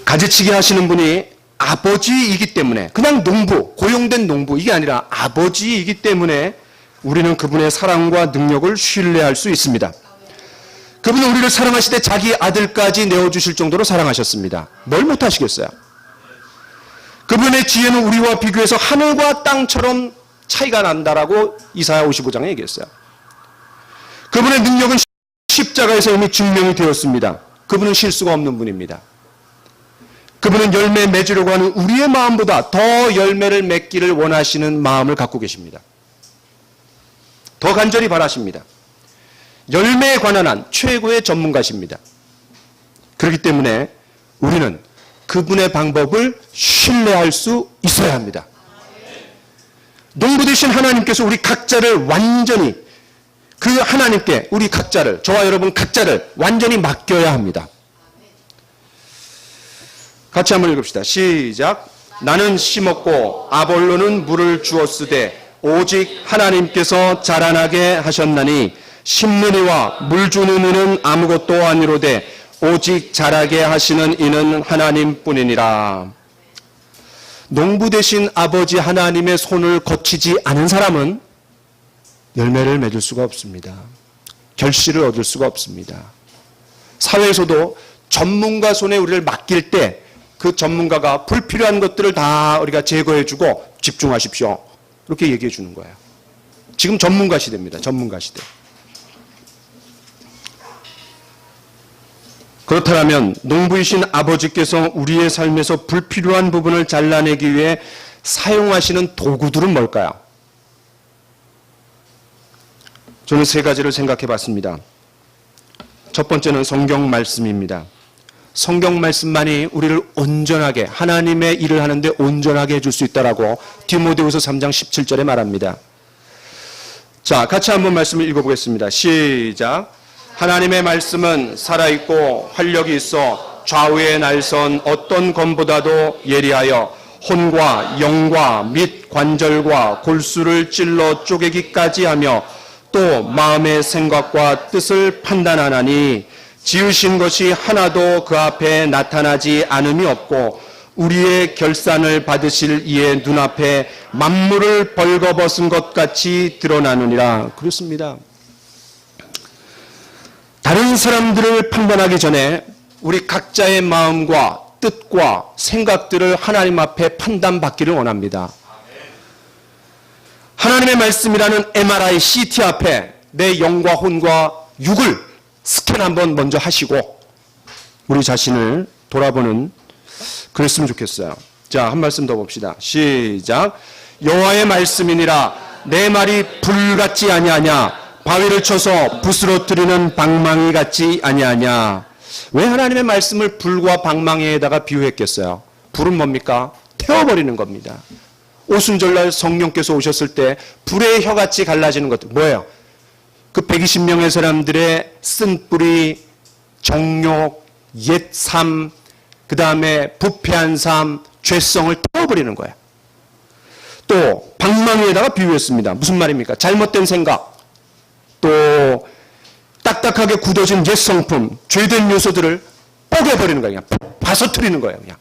S1: 가지치기 하시는 분이 아버지이기 때문에 그냥 농부, 고용된 농부 이게 아니라 아버지이기 때문에 우리는 그분의 사랑과 능력을 신뢰할 수 있습니다. 그분은 우리를 사랑하시되 자기 아들까지 내어주실 정도로 사랑하셨습니다. 뭘 못하시겠어요? 그분의 지혜는 우리와 비교해서 하늘과 땅처럼 차이가 난다라고 이사야 55장에 얘기했어요. 그분의 능력은 십자가에서 이미 증명이 되었습니다. 그분은 실수가 없는 분입니다. 그분은 열매 맺으려고 하는 우리의 마음보다 더 열매를 맺기를 원하시는 마음을 갖고 계십니다. 더 간절히 바라십니다. 열매에 관한 한 최고의 전문가십니다. 그렇기 때문에 우리는 그분의 방법을 신뢰할 수 있어야 합니다. 농부 되신 하나님께서 우리 각자를 완전히 그 하나님께 우리 각자를 저와 여러분 각자를 완전히 맡겨야 합니다. 같이 한번 읽읍시다. 시작. 나는 심었고 아볼로는 물을 주었으되 오직 하나님께서 자라나게 하셨나니 심는 이와 물 주는 이는 아무것도 아니로되 오직 자라게 하시는 이는 하나님뿐이니라. 농부 되신 아버지 하나님의 손을 거치지 않은 사람은 열매를 맺을 수가 없습니다. 결실을 얻을 수가 없습니다. 사회에서도 전문가 손에 우리를 맡길 때 그 전문가가 불필요한 것들을 다 우리가 제거해주고 집중하십시오. 이렇게 얘기해 주는 거예요. 지금 전문가 시대입니다. 전문가 시대. 그렇다면 농부이신 아버지께서 우리의 삶에서 불필요한 부분을 잘라내기 위해 사용하시는 도구들은 뭘까요? 저는 세 가지를 생각해 봤습니다. 첫 번째는 성경 말씀입니다. 성경 말씀만이 우리를 온전하게 하나님의 일을 하는데 온전하게 해줄 수 있다라고 디모데후서 3장 17절에 말합니다. 자, 같이 한번 말씀을 읽어보겠습니다. 시작. 하나님의 말씀은 살아있고 활력이 있어 좌우에 날선 어떤 검보다도 예리하여 혼과 영과 및 관절과 골수를 찔러 쪼개기까지 하며 또 마음의 생각과 뜻을 판단하나니 지으신 것이 하나도 그 앞에 나타나지 않음이 없고 우리의 결산을 받으실 이의 눈앞에 만물을 벌거벗은 것 같이 드러나느니라. 그렇습니다. 다른 사람들을 판단하기 전에 우리 각자의 마음과 뜻과 생각들을 하나님 앞에 판단받기를 원합니다. 하나님의 말씀이라는 MRI, CT 앞에 내 영과 혼과 육을 스캔 한번 먼저 하시고 우리 자신을 돌아보는 그랬으면 좋겠어요. 자, 한 말씀 더 봅시다. 시작. 여호와의 말씀이니라 내 말이 불 같지 아니하냐 바위를 쳐서 부스러뜨리는 방망이 같지 아니하냐. 왜 하나님의 말씀을 불과 방망이에다가 비유했겠어요? 불은 뭡니까? 태워버리는 겁니다. 오순절날 성령께서 오셨을 때 불의 혀같이 갈라지는 것들 뭐예요? 그 120명의 사람들의 쓴뿌리, 정욕, 옛삶, 그 다음에 부패한 삶, 죄성을 태워버리는 거예요. 또 방망이에다가 비유했습니다. 무슨 말입니까? 잘못된 생각, 또 딱딱하게 굳어진 옛성품, 죄된 요소들을 뽀개버리는 거예요. 그냥 바서트리는 거예요. 그냥.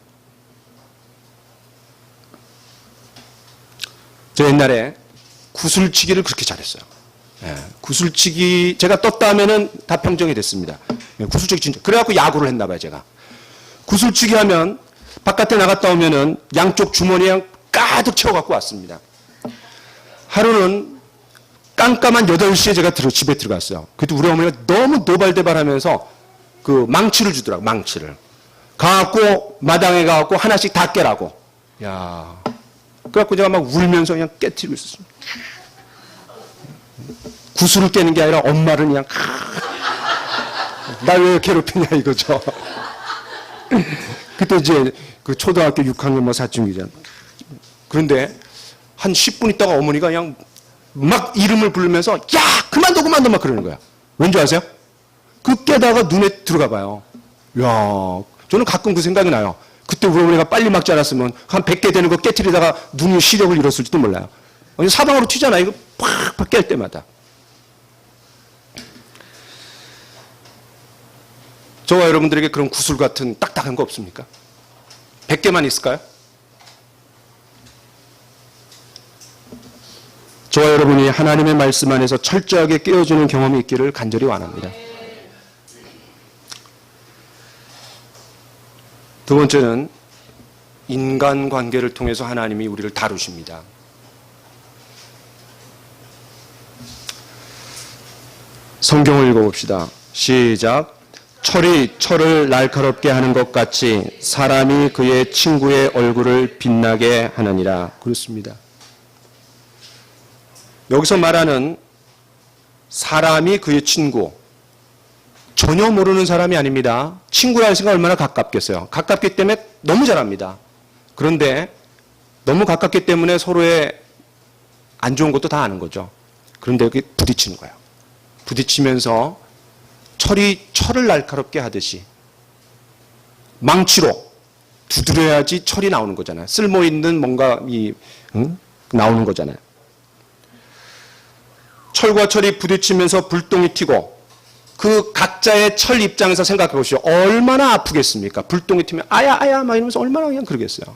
S1: 저 옛날에 구슬치기를 그렇게 잘했어요. 예, 구슬치기 제가 떴다 하면은 다 평정이 됐습니다. 예, 구슬치기 진짜 그래갖고 야구를 했나 봐요. 제가 구슬치기 하면 바깥에 나갔다 오면은 양쪽 주머니에 가득 채워갖고 왔습니다. 하루는 깜깜한 8시에 제가 집에 들어갔어요. 그때 우리 어머니가 너무 노발대발하면서 그 망치를 주더라고. 망치를 가갖고 마당에 가갖고 하나씩 다 깨라고. 야, 그래갖고 제가 막 울면서 그냥 깨트리고 있었습니다. 구슬을 깨는 게 아니라 엄마를 그냥 날 왜 괴롭히냐 이거죠. 그때 이제 그 초등학교 6학년 뭐 사춘기잖아. 그런데 한 10분 있다가 어머니가 그냥 막 이름을 부르면서 야 그만둬 막 그러는 거야. 왠지 아세요? 그 깨다가 눈에 들어가 봐요. 야, 저는 가끔 그 생각이 나요. 그때 우리 어머니가 빨리 막지 않았으면 한 100개 되는 거 깨트리다가 눈이 시력을 잃었을지도 몰라요. 사방으로 튀잖아. 이거 팍팍 깰 때마다. 저와 여러분들에게 그런 구슬 같은 딱딱한 거 없습니까? 100개만 있을까요? 저와 여러분이 하나님의 말씀 안에서 철저하게 깨어지는 경험이 있기를 간절히 원합니다. 두 번째는 인간관계를 통해서 하나님이 우리를 다루십니다. 성경을 읽어봅시다. 시작. 철이 철을 날카롭게 하는 것 같이 사람이 그의 친구의 얼굴을 빛나게 하느니라. 그렇습니다. 여기서 말하는 사람이 그의 친구, 전혀 모르는 사람이 아닙니다. 친구라는 생각 얼마나 가깝겠어요. 가깝기 때문에 너무 잘합니다. 그런데 너무 가깝기 때문에 서로의 안 좋은 것도 다 아는 거죠. 그런데 여기 부딪히는 거예요. 부딪히면서 철이 철을 날카롭게 하듯이 망치로 두드려야지 철이 나오는 거잖아요. 쓸모 있는 뭔가 나오는 거잖아요. 철과 철이 부딪히면서 불똥이 튀고 그 각자의 철 입장에서 생각해 보시오. 얼마나 아프겠습니까? 불똥이 튀면 아야 아야 막 이러면서 얼마나 그냥 그러겠어요.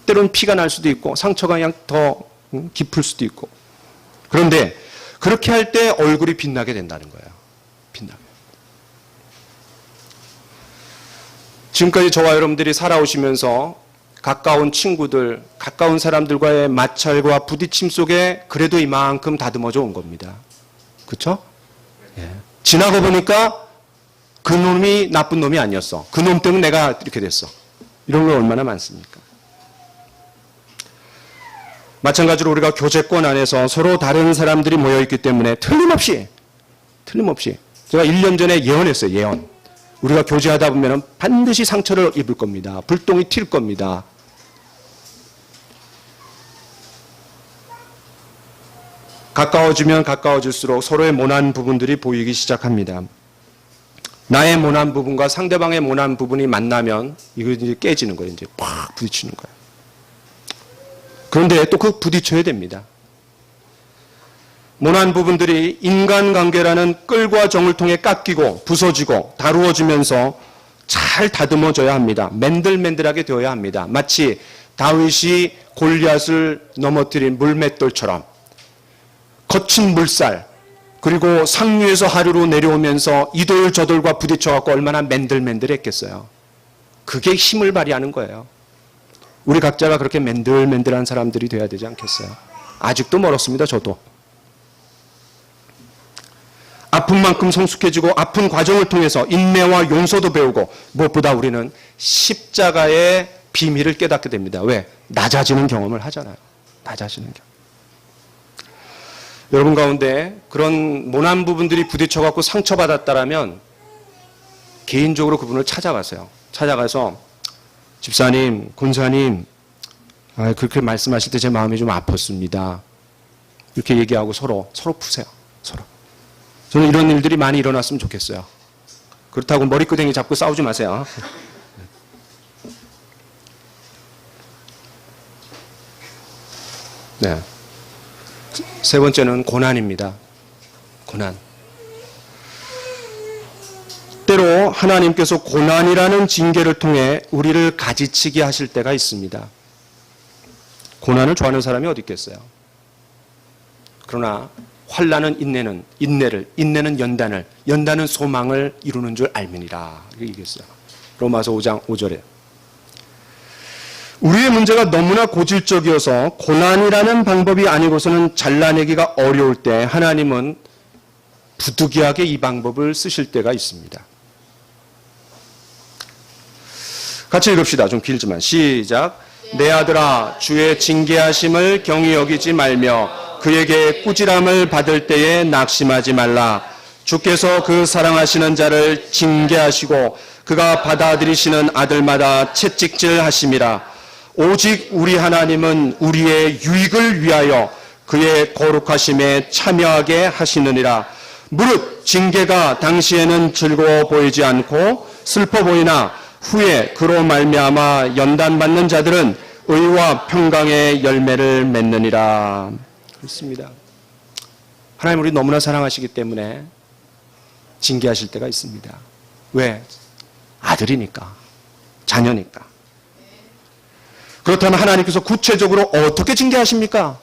S1: 때로는 피가 날 수도 있고 상처가 그냥 더 깊을 수도 있고. 그런데 그렇게 할 때 얼굴이 빛나게 된다는 거예요. 빛나게. 지금까지 저와 여러분들이 살아오시면서 가까운 친구들, 가까운 사람들과의 마찰과 부딪힘 속에 그래도 이만큼 다듬어져 온 겁니다. 그렇죠? 예. 지나고 보니까 그 놈이 나쁜 놈이 아니었어. 그 놈 때문에 내가 이렇게 됐어. 이런 거 얼마나 많습니까? 마찬가지로 우리가 교제권 안에서 서로 다른 사람들이 모여있기 때문에 틀림없이 제가 1년 전에 예언했어요. 예언. 우리가 교제하다 보면 반드시 상처를 입을 겁니다. 불똥이 튈 겁니다. 가까워지면 가까워질수록 서로의 모난 부분들이 보이기 시작합니다. 나의 모난 부분과 상대방의 모난 부분이 만나면 이거 이제 깨지는 거예요. 이제 팍 부딪히는 거예요. 그런데 또 그 부딪혀야 됩니다. 모난 부분들이 인간관계라는 끌과 정을 통해 깎이고 부서지고 다루어지면서 잘 다듬어져야 합니다. 맨들맨들하게 되어야 합니다. 마치 다윗이 골리앗을 넘어뜨린 물맷돌처럼 거친 물살 그리고 상류에서 하류로 내려오면서 이돌 저돌과 부딪혀갖고 얼마나 맨들맨들했겠어요. 그게 힘을 발휘하는 거예요. 우리 각자가 그렇게 맨들맨들한 사람들이 돼야 되지 않겠어요? 아직도 멀었습니다. 저도. 아픈 만큼 성숙해지고 아픈 과정을 통해서 인내와 용서도 배우고 무엇보다 우리는 십자가의 비밀을 깨닫게 됩니다. 왜? 낮아지는 경험을 하잖아요. 낮아지는 경험. 여러분 가운데 그런 모난 부분들이 부딪혀갖고 상처받았다라면 개인적으로 그분을 찾아가세요. 찾아가서 집사님, 권사님, 그렇게 말씀하실 때 제 마음이 좀 아팠습니다. 이렇게 얘기하고 서로 푸세요. 서로. 저는 이런 일들이 많이 일어났으면 좋겠어요. 그렇다고 머리끄댕이 잡고 싸우지 마세요. 네. 세 번째는 고난입니다. 고난. 때로 하나님께서 고난이라는 징계를 통해 우리를 가지치게 하실 때가 있습니다. 고난을 좋아하는 사람이 어디 있겠어요? 그러나 환난은 인내는 연단은 소망을 이루는 줄 알미니라. 이렇게 얘기했어요. 로마서 5장 5절에. 우리의 문제가 너무나 고질적이어서 고난이라는 방법이 아니고서는 잘라내기가 어려울 때 하나님은 부득이하게 이 방법을 쓰실 때가 있습니다. 같이 읽읍시다. 좀 길지만 시작. 내 아들아 주의 징계하심을 경히 여기지 말며 그에게 꾸지람을 받을 때에 낙심하지 말라. 주께서 그 사랑하시는 자를 징계하시고 그가 받아들이시는 아들마다 채찍질 하심이라. 오직 우리 하나님은 우리의 유익을 위하여 그의 거룩하심에 참여하게 하시느니라. 무릇 징계가 당시에는 즐거워 보이지 않고 슬퍼 보이나 후에 그로 말미암아 연단받는 자들은 의와 평강의 열매를 맺느니라. 그렇습니다. 하나님 우리 너무나 사랑하시기 때문에 징계하실 때가 있습니다. 왜? 아들이니까, 자녀니까. 그렇다면 하나님께서 구체적으로 어떻게 징계하십니까?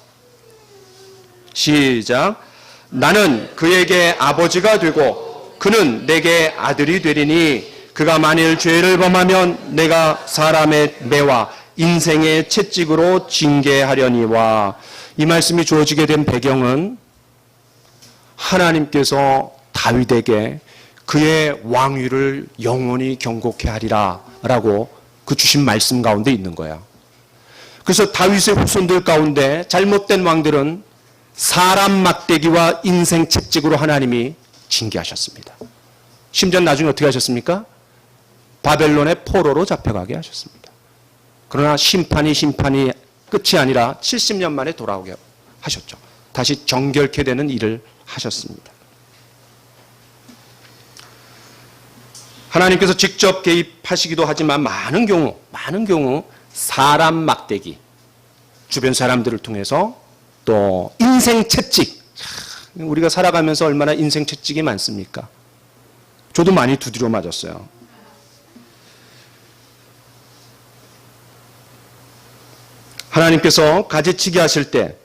S1: 시작. 나는 그에게 아버지가 되고 그는 내게 아들이 되리니 그가 만일 죄를 범하면 내가 사람의 매와 인생의 채찍으로 징계하려니와. 이 말씀이 주어지게 된 배경은 하나님께서 다윗에게 그의 왕위를 영원히 경고케 하리라 라고 그 주신 말씀 가운데 있는 거예요. 그래서 다윗의 후손들 가운데 잘못된 왕들은 사람 막대기와 인생 채찍으로 하나님이 징계하셨습니다. 심지어 나중에 어떻게 하셨습니까? 바벨론의 포로로 잡혀가게 하셨습니다. 그러나 심판이 끝이 아니라 70년 만에 돌아오게 하셨죠. 다시 정결케 되는 일을 하셨습니다. 하나님께서 직접 개입하시기도 하지만 많은 경우 사람 막대기, 주변 사람들을 통해서 또 인생 채찍. 우리가 살아가면서 얼마나 인생 채찍이 많습니까? 저도 많이 두드려 맞았어요. 하나님께서 가지치기 하실 때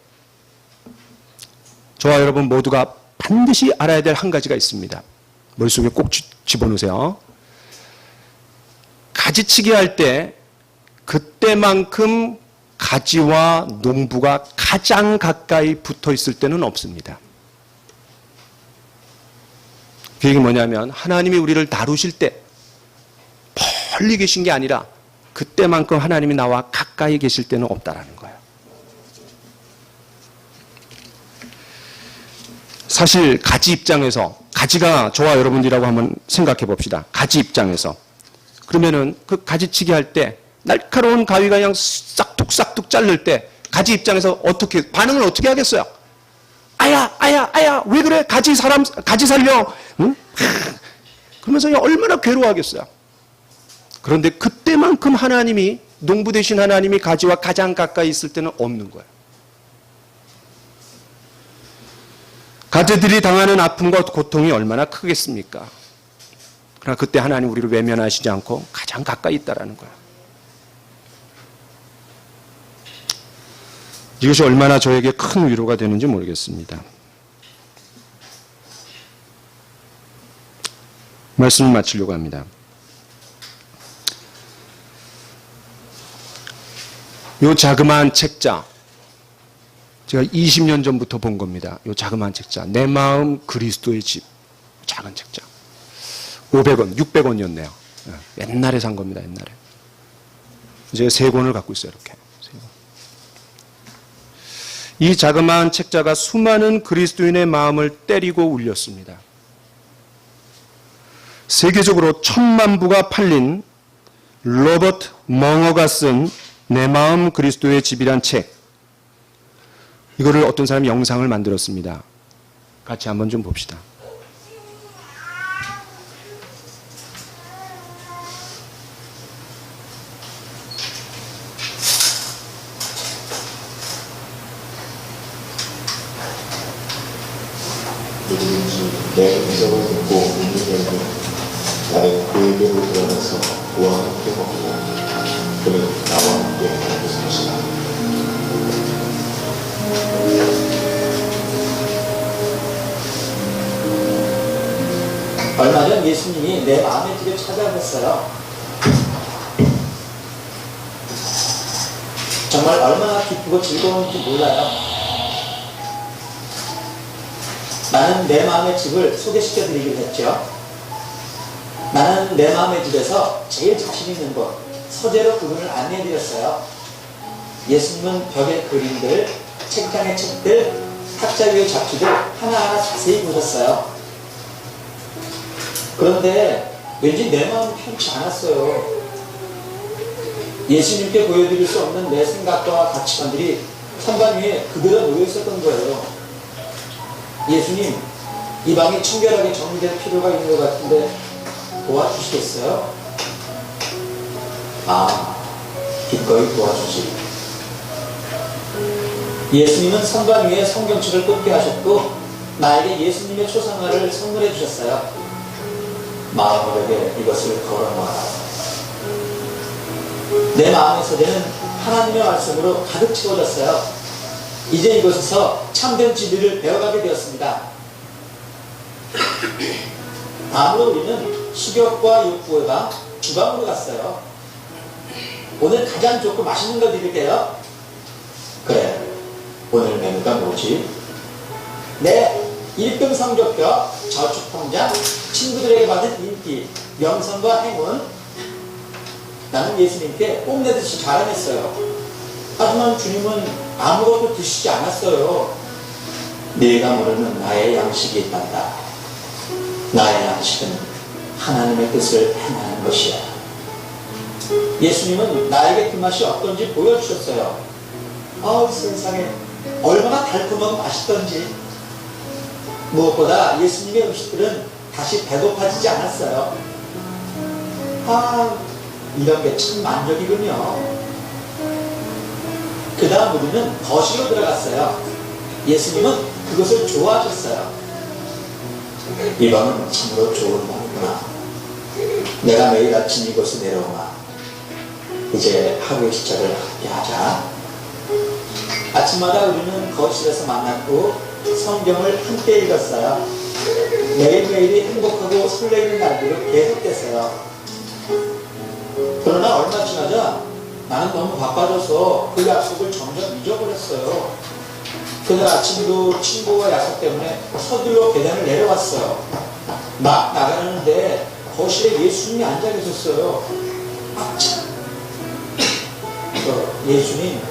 S1: 저와 여러분 모두가 반드시 알아야 될 한 가지가 있습니다. 머릿속에 꼭 집어넣으세요. 가지치기 할 때 그때만큼 가지와 농부가 가장 가까이 붙어 있을 때는 없습니다. 그 얘기 뭐냐면 하나님이 우리를 다루실 때 멀리 계신 게 아니라 그때만큼 하나님이 나와 가까이 계실 때는 없다라는 거예요. 사실 가지 입장에서, 가지가 저와 여러분들이라고 한번 생각해 봅시다. 가지 입장에서. 그러면은 그 가지치기 할 때 날카로운 가위가 그냥 싹둑싹둑 자를 때 가지 입장에서 반응을 어떻게 하겠어요? 아야, 왜 그래? 가지 살려. 응? 그러면서 얼마나 괴로워하겠어요. 그런데 그때만큼 하나님이, 농부 되신 하나님이 가지와 가장 가까이 있을 때는 없는 거예요. 가지들이 당하는 아픔과 고통이 얼마나 크겠습니까? 그러나 그때 하나님 우리를 외면하시지 않고 가장 가까이 있다라는 거예요. 이것이 얼마나 저에게 큰 위로가 되는지 모르겠습니다. 말씀을 마치려고 합니다. 요 자그마한 책자, 제가 20년 전부터 본 겁니다. 요 자그마한 책자, 내 마음 그리스도의 집, 작은 책자. 500원, 600원이었네요. 옛날에 산 겁니다, 옛날에. 제가 3권을 갖고 있어요, 이렇게. 이 자그마한 책자가 수많은 그리스도인의 마음을 때리고 울렸습니다. 세계적으로 1000만 부가 팔린 로버트 멍어가 쓴 내 마음 그리스도의 집이란 책. 이거를 어떤 사람이 영상을 만들었습니다. 같이 한번 좀 봅시다.
S2: 누구든지 내 음성을 듣고 믿으면 나는 그에게로 들어가서 그와 함께 먹고 그는 나와 함께 먹을 것이다.
S3: 얼마 전 예수님이 내 마음의 집에 찾아오셨어요. 정말 얼마나 기쁘고 즐거운지 몰라요. 나는 내 마음의 집을 소개시켜 드리기로 했죠. 나는 내 마음의 집에서 제일 자신 있는 곳, 서재로 그분을 안내해 드렸어요. 예수님은 벽에 그림들, 책장의 책들, 탁자 위의 잡지들 하나하나 자세히 보셨어요. 그런데 왠지 내 마음이 편치 않았어요. 예수님께 보여드릴 수 없는 내 생각과 가치관들이 선반 위에 그대로 놓여 있었던 거예요. 예수님, 이 방이 청결하게 정리될 필요가 있는 것 같은데 도와주시겠어요? 기꺼이 도와주지. 예수님은 선반 위에 성경책을 꽂게 하셨고 나에게 예수님의 초상화를 선물해 주셨어요. 마음으로게 이것을 걸어놓아라. 내 마음의 서재는 하나님의 말씀으로 가득 채워졌어요. 이제 이곳에서 참된 진리를 배워가게 되었습니다. 다음으로 우리는 식욕과 욕구가 주방으로 갔어요. 오늘 가장 좋고 맛있는 거 드릴게요. 그래, 오늘 메뉴가 뭐지? 네, 1등 성적표, 저축통장, 친구들에게 받은 인기, 명성과 행운. 나는 예수님께 뽐내듯이 자랑했어요. 하지만 주님은 아무것도 드시지 않았어요. 네가 모르는 나의 양식이 있단다. 나의 양식은 하나님의 뜻을 행하는 것이야. 예수님은 나에게 그 맛이 어떤지 보여주셨어요. 세상에 얼마나 달콤하고 맛있던지. 무엇보다 예수님의 음식들은 다시 배고파지지 않았어요. 이런 게 참 만족이군요. 그 다음 우리는 거실로 들어갔어요. 예수님은 그것을 좋아하셨어요. 이 방은 참으로 좋은 방이구나. 내가 매일 아침 이곳에 내려오나 이제 하루의 시작을 함께 하자. 아침마다 우리는 거실에서 만났고 성경을 함께 읽었어요. 매일매일이 행복하고 설레이는 날들로 계속됐어요. 그러나 얼마 지나자 나는 너무 바빠져서 그 약속을 점점 잊어버렸어요. 그날 아침도 친구와 약속 때문에 서둘러 계단을 내려왔어요. 막 나가는데 거실에 예수님이 앉아 계셨어요. 참. 예수님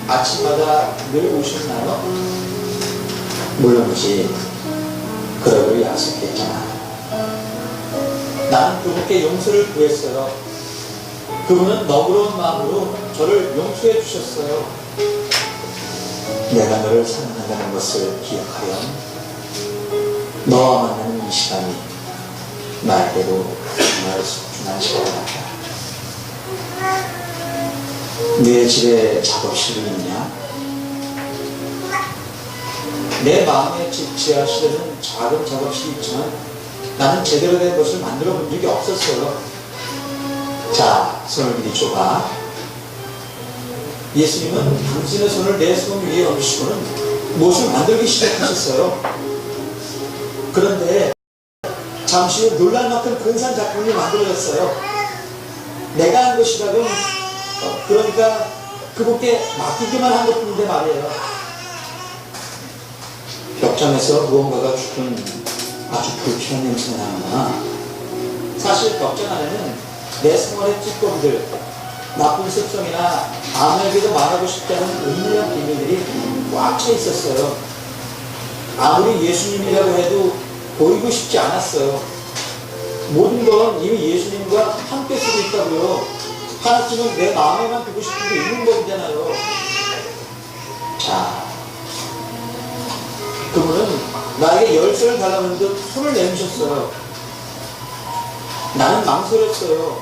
S3: 아침마다 늘 오셨나요? 물론이지. 그러기로 약속했잖아. 나는 그분께 용서를 구했어요. 그분은 너그러운 마음으로 저를 용서해 주셨어요. 내가 너를 사랑한다는 것을 기억하렴. 너와 만나는 이 시간이 나에게도 정말 소중한 시간 같다. 내 집에 작업실이 있냐? 내 마음의 집 지하실에는 작은 작업실이 있지만 나는 제대로 된 것을 만들어 본 적이 없었어요. 자, 손을 미리 줘봐. 예수님은 당신의 손을 내 손 위에 얹으시고는 무엇을 만들기 시작하셨어요. 그런데 잠시 후 놀랄 만큼 근사한 작품이 만들어졌어요. 내가 한 것이라고 그러니까 그분께 맡기기만 한 것뿐인데 말이에요. 벽장에서 무언가가 죽은 아주 불쾌한 냄새가 나는구나. 사실 벽장 안에는 내 생활의 찌꺼기들, 나쁜 습성이나 아무에게도 말하고 싶지 않은 은밀한 비밀들이 꽉 차 있었어요. 아무리 예수님이라고 해도 보이고 싶지 않았어요. 모든 건 이미 예수님과 함께 쓰고 있다고요. 하나쯤은 내 마음에만 두고 싶은 게 있는 법이잖아요. 자, 그분은 나에게 열쇠를 달라는 듯 손을 내미셨어요. 나는 망설였어요.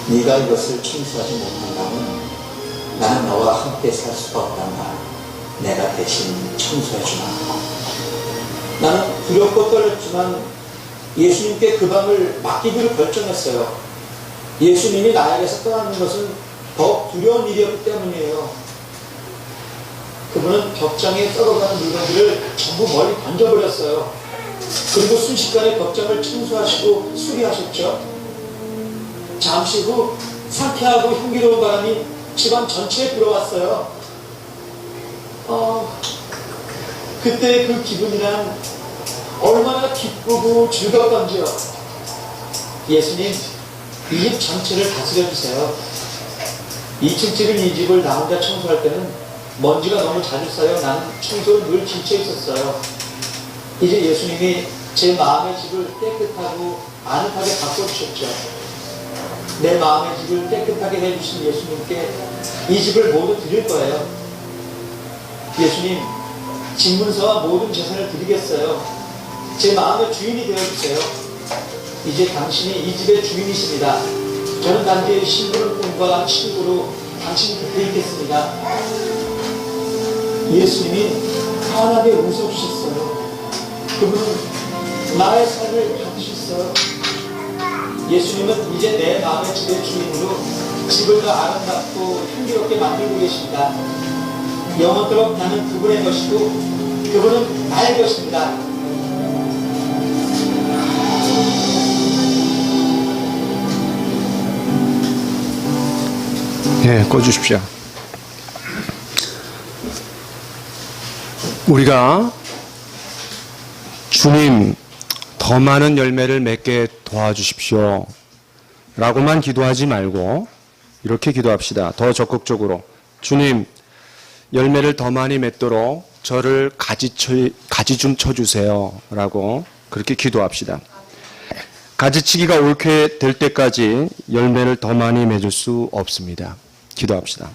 S3: 네가 이것을 청소하지 못한다면 나는 너와 함께 살 수가 없단다. 내가 대신 청소해주마. 나는 두렵고 떨렸지만 예수님께 그 방을 맡기기로 결정했어요. 예수님이 나에게서 떠나는 것은 더욱 두려운 일이었기 때문이에요. 그분은 벽장에 썩어가는 물건들을 전부 멀리 던져버렸어요. 그리고 순식간에 벽장을 청소하시고 수리하셨죠. 잠시 후 상쾌하고 향기로운 바람이 집안 전체에 불어왔어요. 그때 그 기분이란 얼마나 기쁘고 즐겁던지요. 예수님, 이 집 전체를 다스려주세요. 2층 집인 이 집을 나 혼자 청소할 때는 먼지가 너무 자주 쌓여 나는 청소를 늘 지쳐 있었어요. 이제 예수님이 제 마음의 집을 깨끗하고 아늑하게 바꿔주셨죠. 내 마음의 집을 깨끗하게 해주신 예수님께 이 집을 모두 드릴 거예요. 예수님, 집문서와 모든 재산을 드리겠어요. 제 마음의 주인이 되어주세요. 이제 당신이 이 집의 주인이십니다. 저는 단지 심부름꾼과 친구로 당신 곁에 있겠습니다. 예수님이 환하게 웃어주셨어요. 그분은 나의 삶을 받으셨어요. 예수님은 이제 내 마음의 집의 주인으로 집을 더 아름답고 향기롭게 만들고 계십니다. 영원토록 나는 그분의 것이고 그분은 나의 것입니다.
S1: 예, 꺼주십시오. 우리가 주님 더 많은 열매를 맺게 도와주십시오 라고만 기도하지 말고 이렇게 기도합시다. 더 적극적으로 주님 열매를 더 많이 맺도록 저를 가지 좀 쳐주세요 라고 그렇게 기도합시다. 가지치기가 옳게 될 때까지 열매를 더 많이 맺을 수 없습니다. 기도합시다.